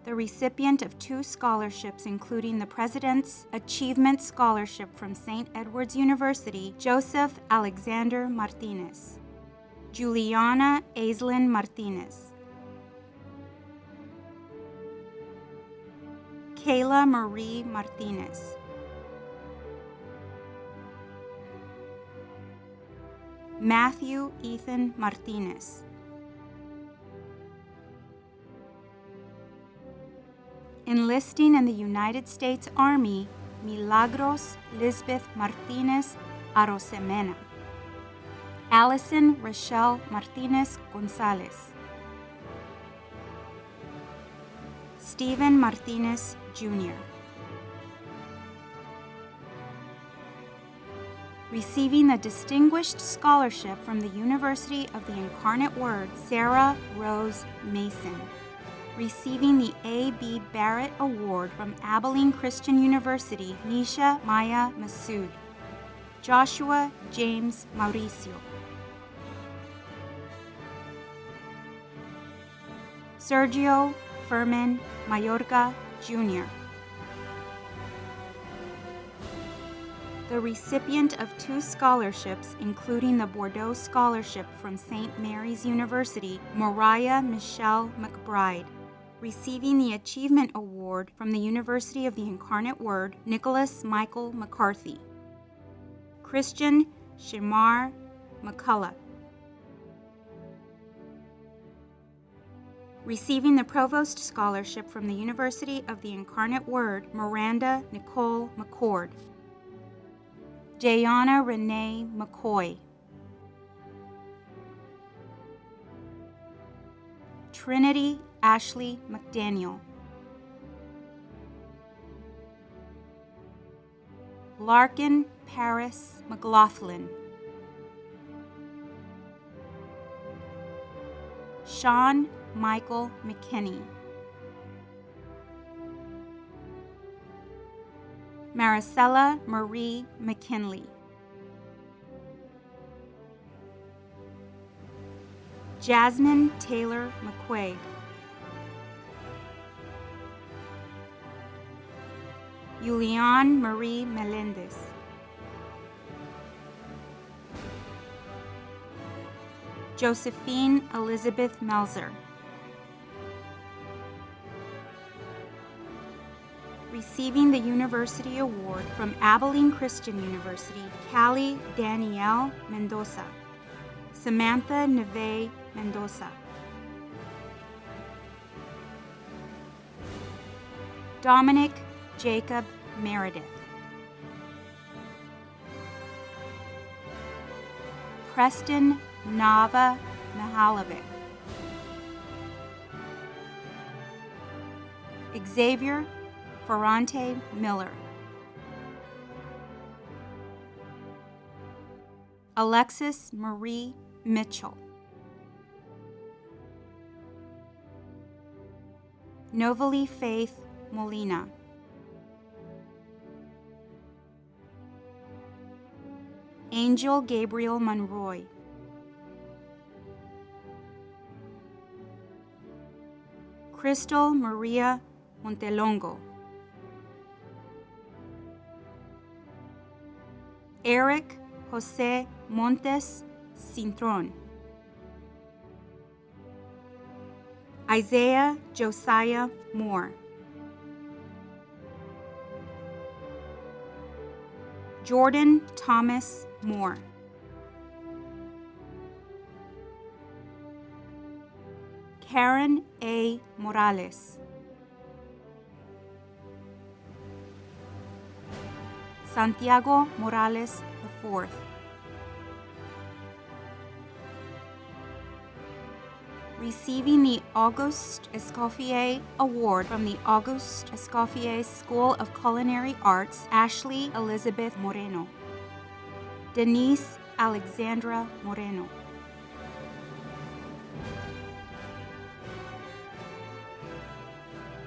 The recipient of 2 scholarships, including the President's Achievement Scholarship from St. Edward's University, Joseph Alexander Martinez. Juliana Aislinn Martinez. Kayla Marie Martinez. Matthew Ethan Martinez. Enlisting in the United States Army, Milagros Lisbeth Martinez Arosemena. Allison Rochelle Martinez Gonzalez. Stephen Martinez, Jr. Receiving the Distinguished Scholarship from the University of the Incarnate Word, Sarah Rose Mason. Receiving the A.B. Barrett Award from Abilene Christian University, Nisha Maya Masood. Joshua James Mauricio. Sergio Furman Mayorga, Jr. The recipient of 2 scholarships, including the Bordeaux Scholarship from St. Mary's University, Moriah Michelle McBride. Receiving the Achievement Award from the University of the Incarnate Word, Nicholas Michael McCarthy. Christian Shemar McCullough. Receiving the Provost Scholarship from the University of the Incarnate Word, Miranda Nicole McCord. Jayana Renee McCoy. Trinity Ashley McDaniel. Larkin Paris McLaughlin. Sean Michael McKinney. Maricela Marie McKinley. Jasmine Taylor McQuaig. Julian Marie Melendez. Josephine Elizabeth Melzer. Receiving the University Award from Abilene Christian University, Callie Danielle Mendoza. Samantha Neve Mendoza. Dominic Jacob Meredith. Preston Nava Mihalovic. Xavier Ferrante Miller. Alexis Marie Mitchell. Novalie Faith Molina. Angel Gabriel Monroy. Crystal Maria Montelongo. Eric Jose Montes Cintron. Isaiah Josiah Moore. Jordan Thomas Moore. Karen A. Morales. Santiago Morales IV. Receiving the Auguste Escoffier Award from the Auguste Escoffier School of Culinary Arts, Ashley Elizabeth Moreno. Denise Alexandra Moreno.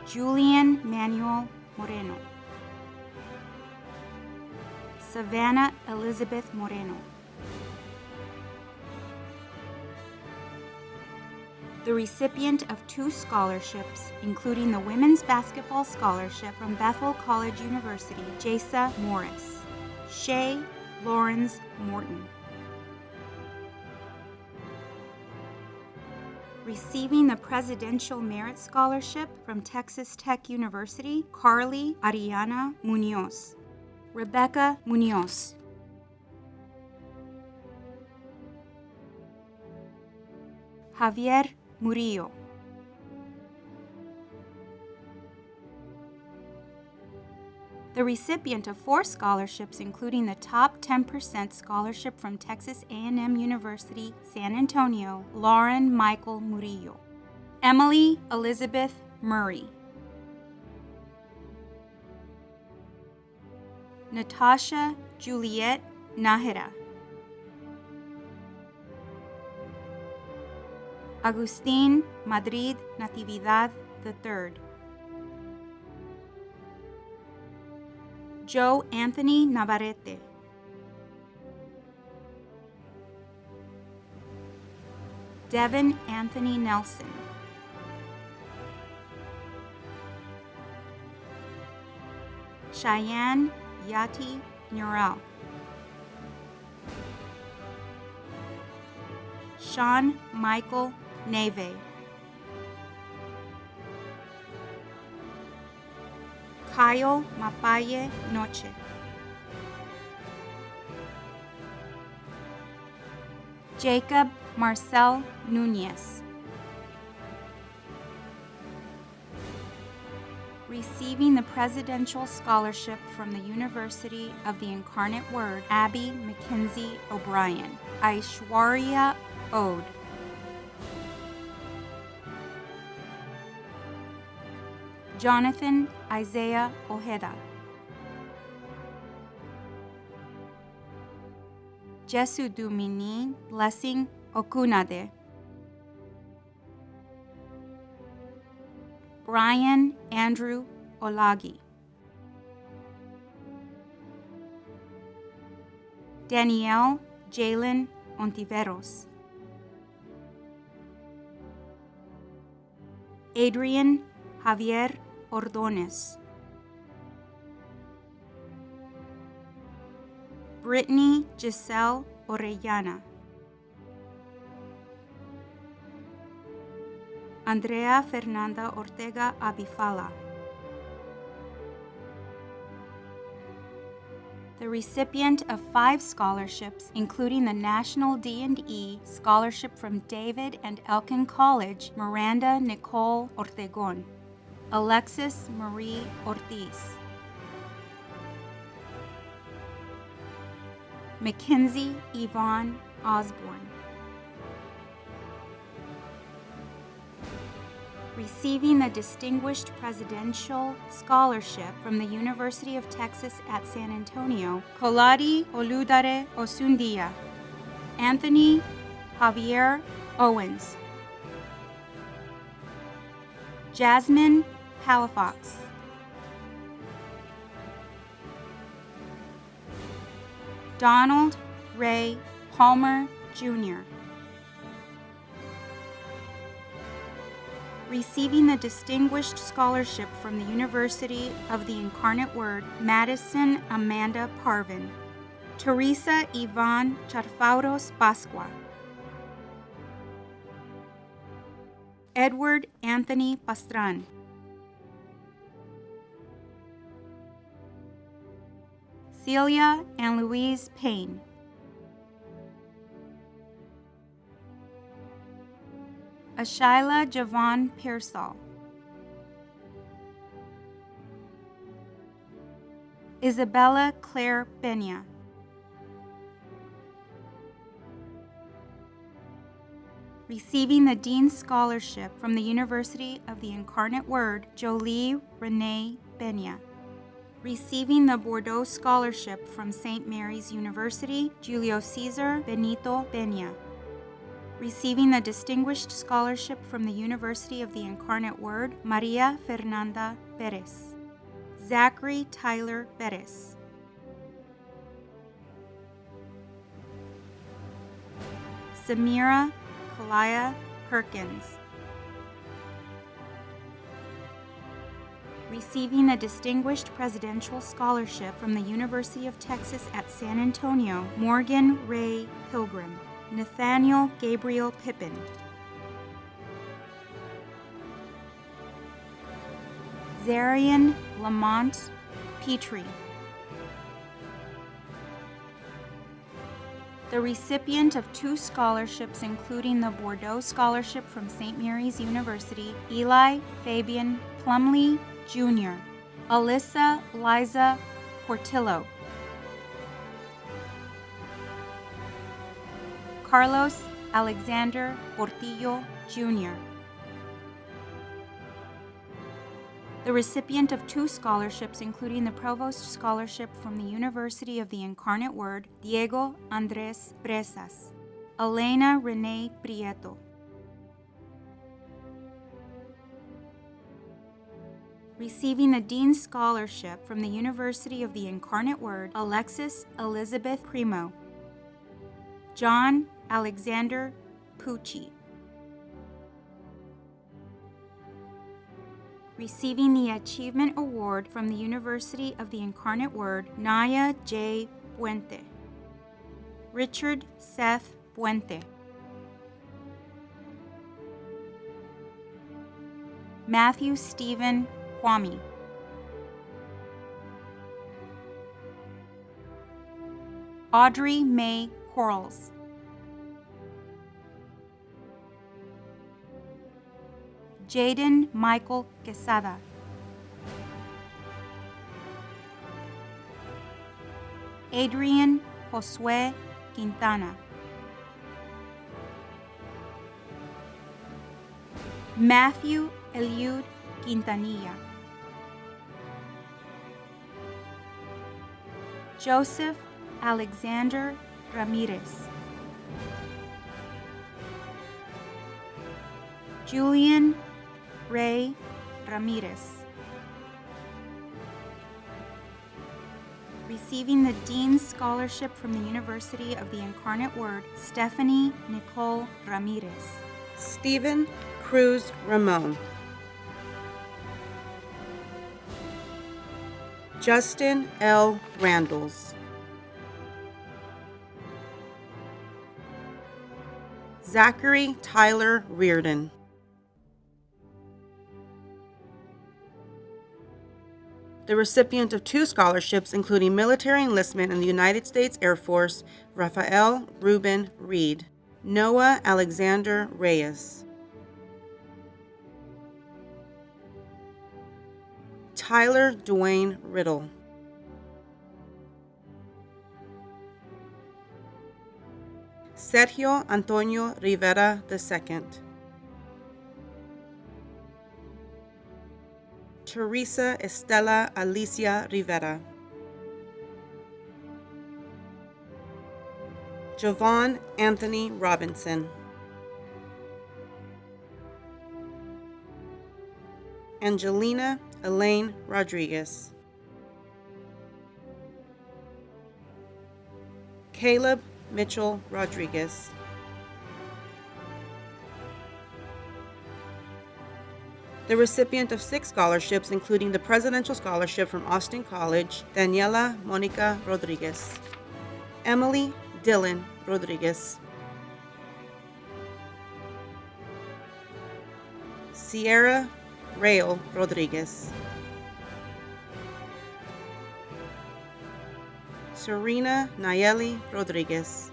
Julian Manuel Moreno. Savannah Elizabeth Moreno. The recipient of 2 scholarships, including the Women's Basketball Scholarship from Bethel College University, Jasa Morris. Shay Lawrence Morton. Receiving the Presidential Merit Scholarship from Texas Tech University, Carly Ariana Munoz. Rebecca Munoz. Javier Murillo. The recipient of 4 scholarships, including the top 10% scholarship from Texas A&M University, San Antonio, Lauren Michael Murillo. Emily Elizabeth Murray. Natasha Juliet Nájera. Agustín Madrid Natividad III. Joe Anthony Navarrete. Devin Anthony Nelson. Cheyenne Yati Nurel. Sean Michael Neve. Kyle Mapaye Noche. Jacob Marcel Nunez. Receiving the Presidential Scholarship from the University of the Incarnate Word, Abby Mackenzie O'Brien. Aishwarya Ode. Jonathan Isaiah Ojeda. Jesu Dumini Blessing Okunade. Brian Andrew Olagi. Danielle Jalen Ontiveros. Adrian Javier Ordonez. Brittany Giselle Orellana. Andrea Fernanda Ortega Abifala. The recipient of 5 scholarships, including the National D&E Scholarship from David and Elkin College, Miranda Nicole Ortegon. Alexis Marie Ortiz. Mackenzie Yvonne Osborne. Receiving the Distinguished Presidential Scholarship from the University of Texas at San Antonio, Koladi Oludare Osundia. Anthony Javier Owens. Jasmine Palafox. Donald Ray Palmer, Jr. Receiving the Distinguished Scholarship from the University of the Incarnate Word, Madison Amanda Parvin. Teresa Yvonne Charfauros Pascua. Edward Anthony Pastran. Celia and Louise Payne. Ashyla Javon Pearsall. Isabella Claire Benya. Receiving the Dean's Scholarship from the University of the Incarnate Word, Jolie Renee Benya. Receiving the Bordeaux Scholarship from St. Mary's University, Julio Cesar Benito Benya. Receiving the Distinguished Scholarship from the University of the Incarnate Word, Maria Fernanda Perez. Zachary Tyler Perez. Samira Kalaya Perkins. Receiving the Distinguished Presidential Scholarship from the University of Texas at San Antonio, Morgan Ray Pilgrim. Nathaniel Gabriel Pippin. Zarian Lamont Petrie. The recipient of 2 scholarships, including the Bordeaux Scholarship from St. Mary's University, Eli Fabian Plumley, Jr. Alyssa Liza Portillo. Carlos Alexander Portillo, Jr. The recipient of 2 scholarships, including the Provost Scholarship from the University of the Incarnate Word, Diego Andres Presas. Elena Renee Prieto. Receiving the Dean's Scholarship from the University of the Incarnate Word, Alexis Elizabeth Primo. John Alexander Pucci. Receiving the Achievement Award from the University of the Incarnate Word, Naya J. Puente. Richard Seth Puente. Matthew Stephen Kwame. Audrey May Quarles. Jaden Michael Quesada. Adrian Josue Quintana. Matthew Eliud Quintanilla. Joseph Alexander Ramirez. Julian Ray Ramirez. Receiving the Dean's Scholarship from the University of the Incarnate Word, Stephanie Nicole Ramirez. Stephen Cruz Ramon. Justin L. Randalls. Zachary Tyler Reardon. The recipient of 2 scholarships, including military enlistment in the United States Air Force, Rafael Ruben Reed. Noah Alexander Reyes. Tyler Dwayne Riddle. Sergio Antonio Rivera II. Teresa Estela Alicia Rivera. Javon Anthony Robinson. Angelina Elaine Rodriguez. Caleb Mitchell Rodriguez. The recipient of 6 scholarships, including the Presidential Scholarship from Austin College, Daniela Monica Rodriguez. Emily Dylan Rodriguez. Sierra Rael Rodriguez. Serena Nayeli Rodriguez.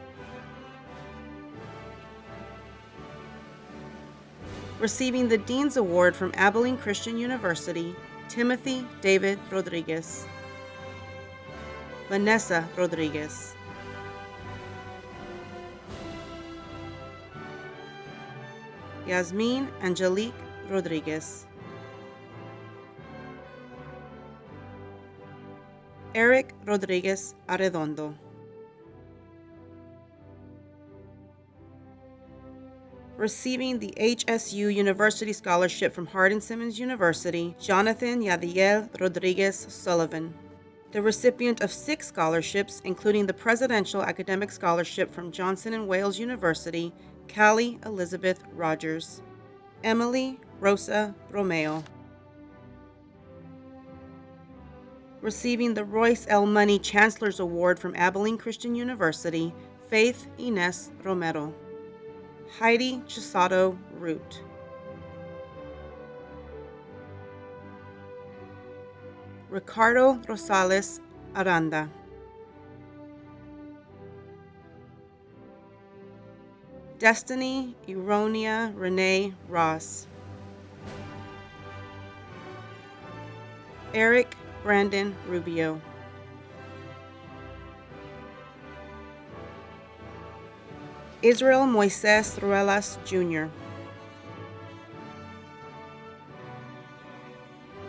Receiving the Dean's Award from Abilene Christian University, Timothy David Rodriguez. Vanessa Rodriguez. Yasmin Angelique Rodriguez. Eric Rodriguez Arredondo. Receiving the HSU University Scholarship from Hardin-Simmons University, Jonathan Yadiel Rodriguez Sullivan. The recipient of 6 scholarships, including the Presidential Academic Scholarship from Johnson & Wales University, Callie Elizabeth Rogers. Emily Rosa Romeo. Receiving the Royce L. Money Chancellor's Award from Abilene Christian University, Faith Ines Romero. Heidi Chisato Root. Ricardo Rosales Aranda. Destiny Ironia Renee Ross. Eric Brandon Rubio. Israel Moises Ruelas Jr.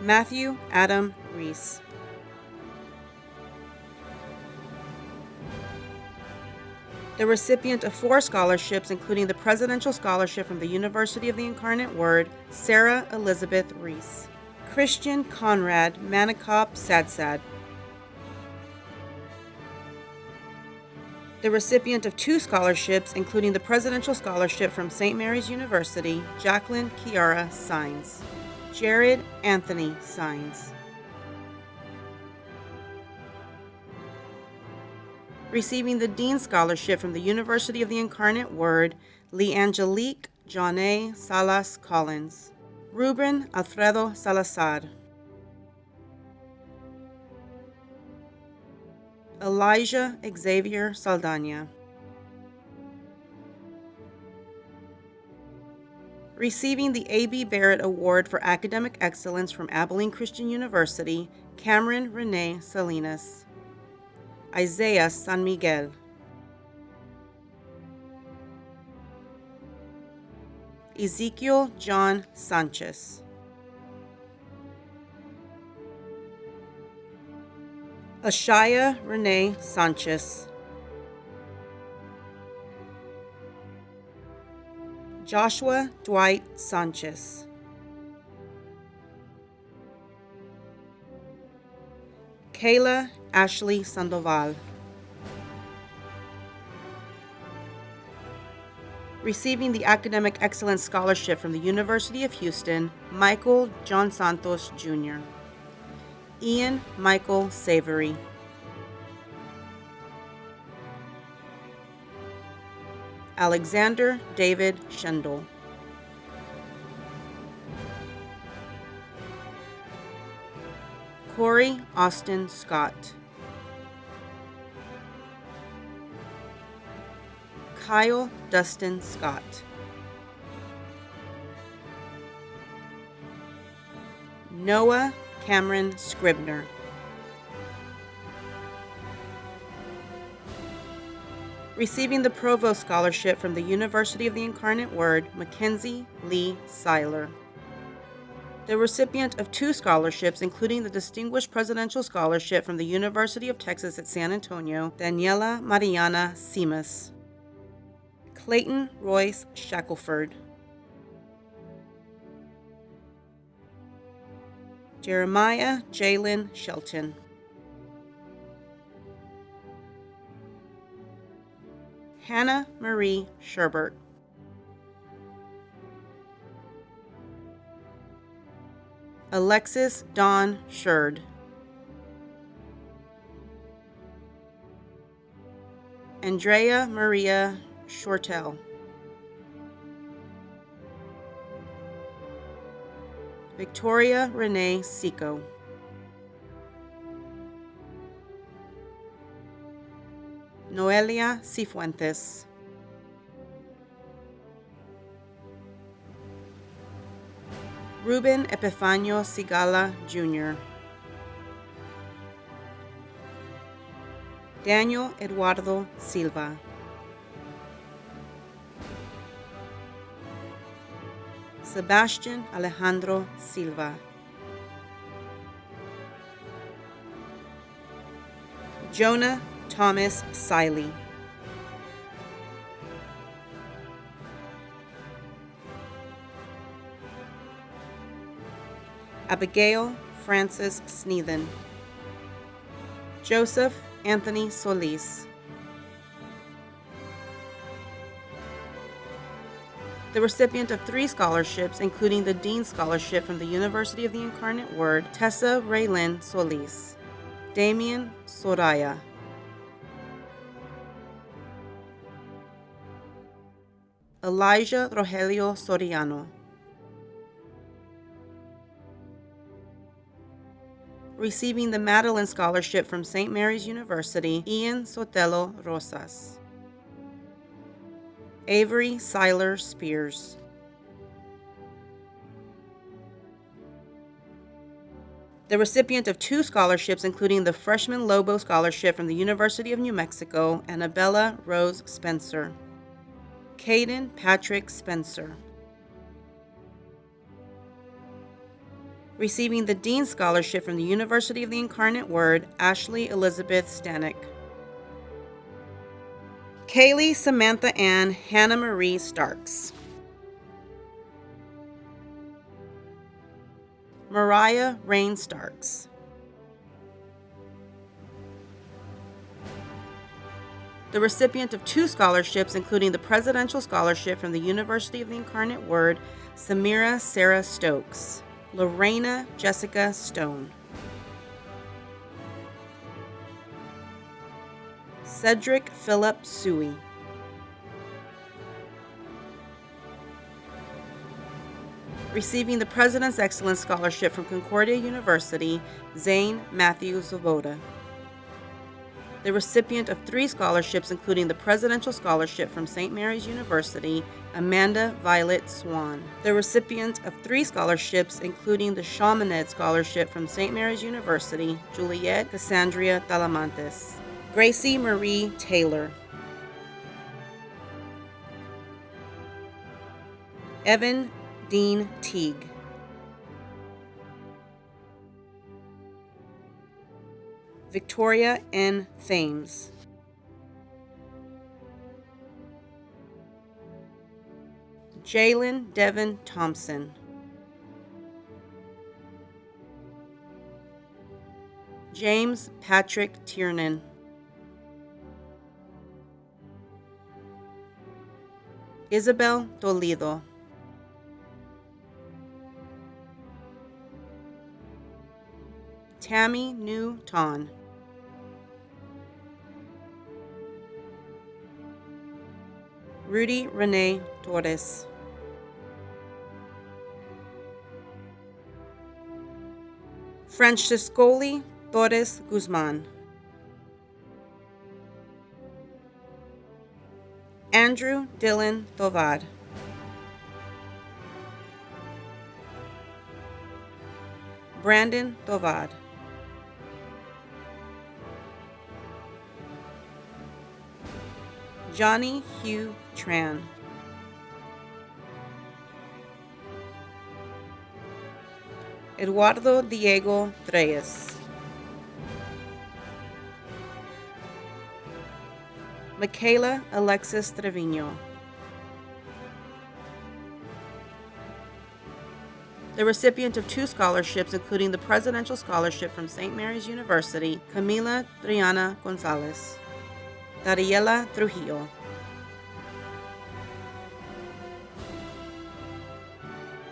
Matthew Adam Reese. The recipient of 4 scholarships, including the Presidential Scholarship from the University of the Incarnate Word, Sarah Elizabeth Reese. Christian Conrad Manikop Sadsad. The recipient of 2 scholarships, including the Presidential Scholarship from St. Mary's University, Jacqueline Kiara Sines. Jared Anthony signs. Receiving the Dean Scholarship from the University of the Incarnate Word, Leangelique Johnne Salas Collins. Ruben Alfredo Salazar. Elijah Xavier Saldana. Receiving the A.B. Barrett Award for Academic Excellence from Abilene Christian University, Cameron Renee Salinas. Isaiah San Miguel. Ezekiel John Sanchez. Ashaya Renee Sanchez. Joshua Dwight Sanchez. Kayla Ashley Sandoval. Receiving the Academic Excellence Scholarship from the University of Houston, Michael John Santos, Jr. Ian Michael Savory. Alexander David Schendel. Corey Austin Scott. Kyle Dustin Scott. Noah Cameron Scribner. Receiving the Provost Scholarship from the University of the Incarnate Word, Mackenzie Lee Seiler. The recipient of 2 scholarships, including the Distinguished Presidential Scholarship from the University of Texas at San Antonio, Daniela Mariana Simas. Clayton Royce Shackelford. Jeremiah Jalen Shelton. Hannah Marie Sherbert. Alexis Dawn Sherd. Andrea Maria Shortell. Victoria Renee Seco. Noelia Cifuentes. Ruben Epifanio Sigala, Jr. Daniel Eduardo Silva. Sebastian Alejandro Silva. Jonah Thomas Siley. Abigail Francis Sneathen. Joseph Anthony Solis. The recipient of 3 scholarships, including the Dean Scholarship from the University of the Incarnate Word, Tessa Raylyn Solis. Damian Soraya. Elijah Rogelio Soriano. Receiving the Madeline Scholarship from St. Mary's University, Ian Sotelo Rosas. Avery Seiler Spears. The recipient of 2 scholarships, including the Freshman Lobo Scholarship from the University of New Mexico, Annabella Rose Spencer. Caden Patrick Spencer. Receiving the Dean Scholarship from the University of the Incarnate Word, Ashley Elizabeth Stanek. Kaylee Samantha Ann Hannah Marie Starks. Mariah Rain Starks. The recipient of 2 scholarships, including the Presidential Scholarship from the University of the Incarnate Word, Samira Sarah Stokes. Lorena Jessica Stone. Cedric Philip Suey. Receiving the President's Excellence Scholarship from Concordia University, Zane Matthew Zavoda. The recipient of 3 scholarships, including the Presidential Scholarship from St. Mary's University, Amanda Violet Swan. The recipient of 3 scholarships, including the Chaminade Scholarship from St. Mary's University, Juliet Cassandra Talamantes. Gracie Marie Taylor. Evan Dean Teague. Victoria N. Thames. Jalen Devin Thompson. James Patrick Tiernan. Isabel Toledo. Tammy Newton. Rudy Renee Torres. Franciscoli Torres Guzman. Andrew Dylan Tovar. Brandon Tovar. Johnny Hugh Tran. Eduardo Diego Reyes. Michaela Alexis Trevino. The recipient of 2 scholarships, including the Presidential Scholarship from St. Mary's University, Camila Triana Gonzalez. Dariela Trujillo.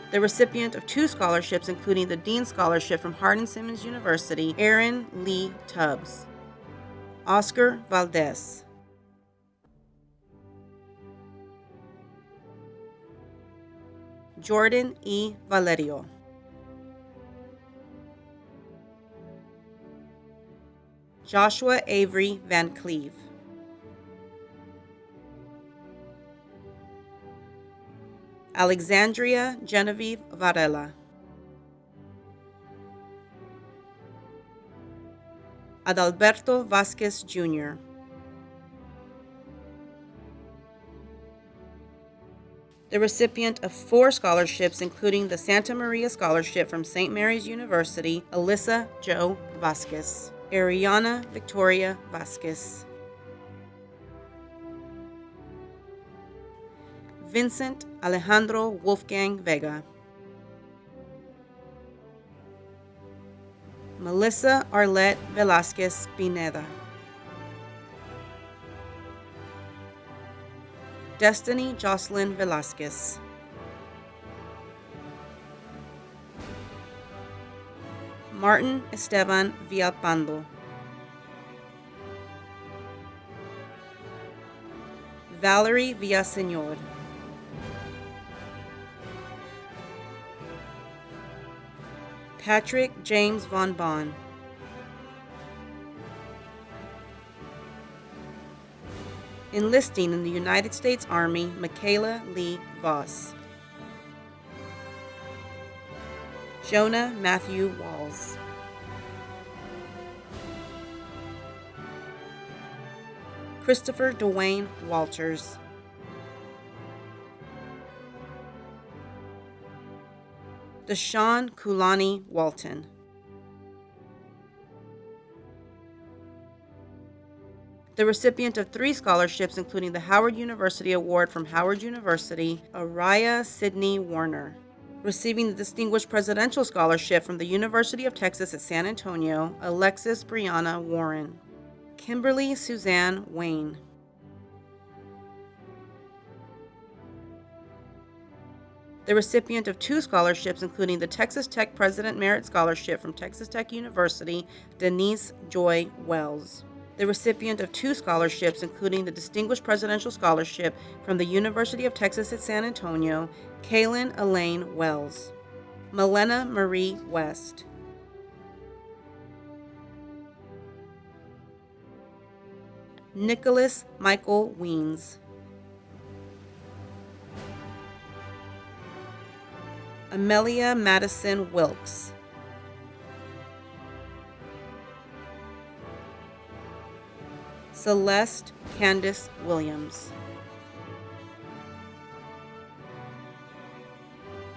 The recipient of 2 scholarships, including the Dean Scholarship from Hardin-Simmons University, Aaron Lee Tubbs. Oscar Valdez. Jordan E. Valerio. Joshua Avery Van Cleve. Alexandria Genevieve Varela. Adalberto Vasquez Jr. The recipient of 4 scholarships, including the Santa Maria Scholarship from St. Mary's University, Alyssa Jo Vasquez. Ariana Victoria Vasquez. Vincent Alejandro Wolfgang Vega. Melissa Arlette Velasquez Pineda. Destiny Jocelyn Velasquez. Martin Esteban Villalpando. Valerie Villaseñor. Patrick James Von Bon. Enlisting in the United States Army, Michaela Lee Voss. Jonah Matthew Walls. Christopher Dwayne Walters. Deshaun Kulani Walton. The recipient of 3 scholarships, including the Howard University Award from Howard University, Araya Sidney Warner. Receiving the Distinguished Presidential Scholarship from the University of Texas at San Antonio, Alexis Brianna Warren. Kimberly Suzanne Wayne. The recipient of 2 scholarships, including the Texas Tech President Merit Scholarship from Texas Tech University, Denise Joy Wells. The recipient of 2 scholarships, including the Distinguished Presidential Scholarship from the University of Texas at San Antonio, Kaylin Elaine Wells. Melena Marie West. Nicholas Michael Weens. Amelia Madison Wilkes. Celeste Candace Williams.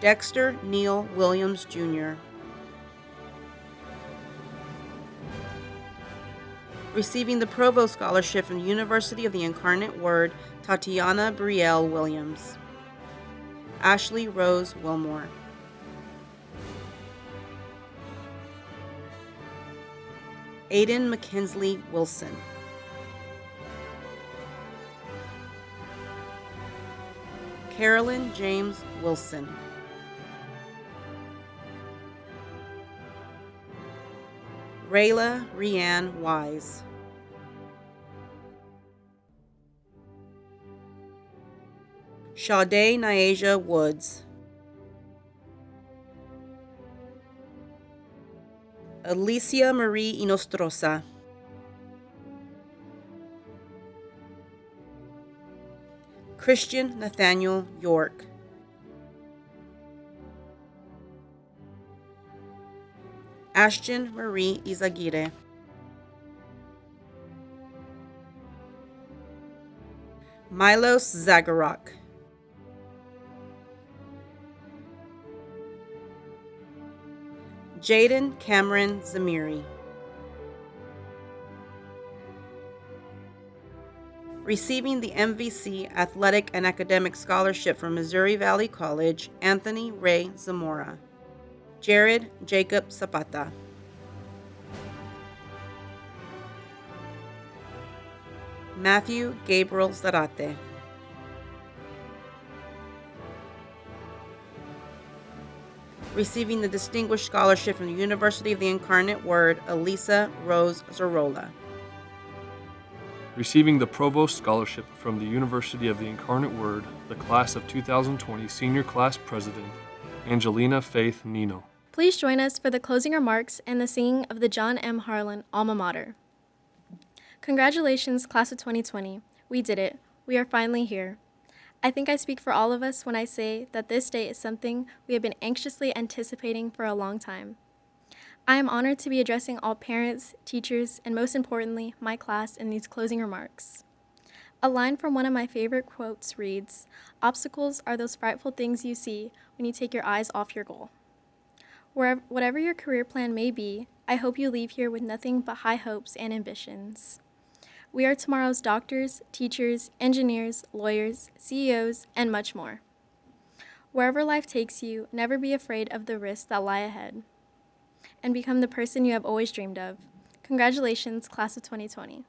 Dexter Neil Williams, Jr. Receiving the Provost Scholarship from the University of the Incarnate Word, Tatiana Brielle Williams. Ashley Rose Wilmore. Aiden McKinsley Wilson. Carolyn James Wilson. Rayla Rianne Wise. Sade Niaja Woods. Alicia Marie Inostroza. Christian Nathaniel York. Ashton Marie Izaguirre. Milos Zagarok. Jaden Cameron Zamiri. Receiving the MVC Athletic and Academic Scholarship from Missouri Valley College, Anthony Ray Zamora. Jared Jacob Zapata. Matthew Gabriel Zarate. Receiving the Distinguished Scholarship from the University of the Incarnate Word, Elisa Rose Zarola. Receiving the Provost Scholarship from the University of the Incarnate Word, the Class of 2020 Senior Class President, Angelina Faith Nino. Please join us for the closing remarks and the singing of the John M. Harlan Alma Mater. Congratulations, Class of 2020. We did it. We are finally here. I think I speak for all of us when I say that this day is something we have been anxiously anticipating for a long time. I am honored to be addressing all parents, teachers, and most importantly, my class in these closing remarks. A line from one of my favorite quotes reads, "Obstacles are those frightful things you see when you take your eyes off your goal." Whatever your career plan may be, I hope you leave here with nothing but high hopes and ambitions. We are tomorrow's doctors, teachers, engineers, lawyers, CEOs, and much more. Wherever life takes you, never be afraid of the risks that lie ahead, and become the person you have always dreamed of. Congratulations, Class of 2020.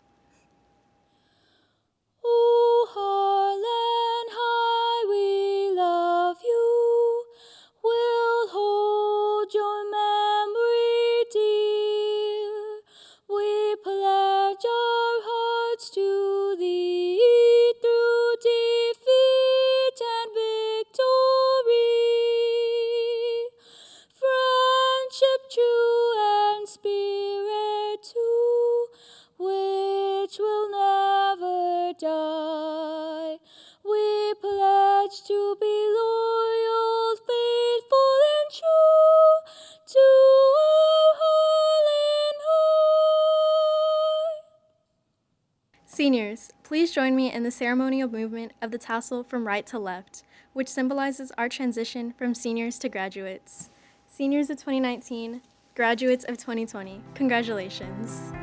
Oh, Harlan High, we love you. We'll hold your memory dear. We pledge our hearts to thee through defeat and victory. Friendship true and spirit too, which will never die. We pledge to be loyal, faithful, and true to our Harlan High. Seniors, please join me in the ceremonial movement of the tassel from right to left, which symbolizes our transition from seniors to graduates. Seniors of 2019, graduates of 2020, congratulations.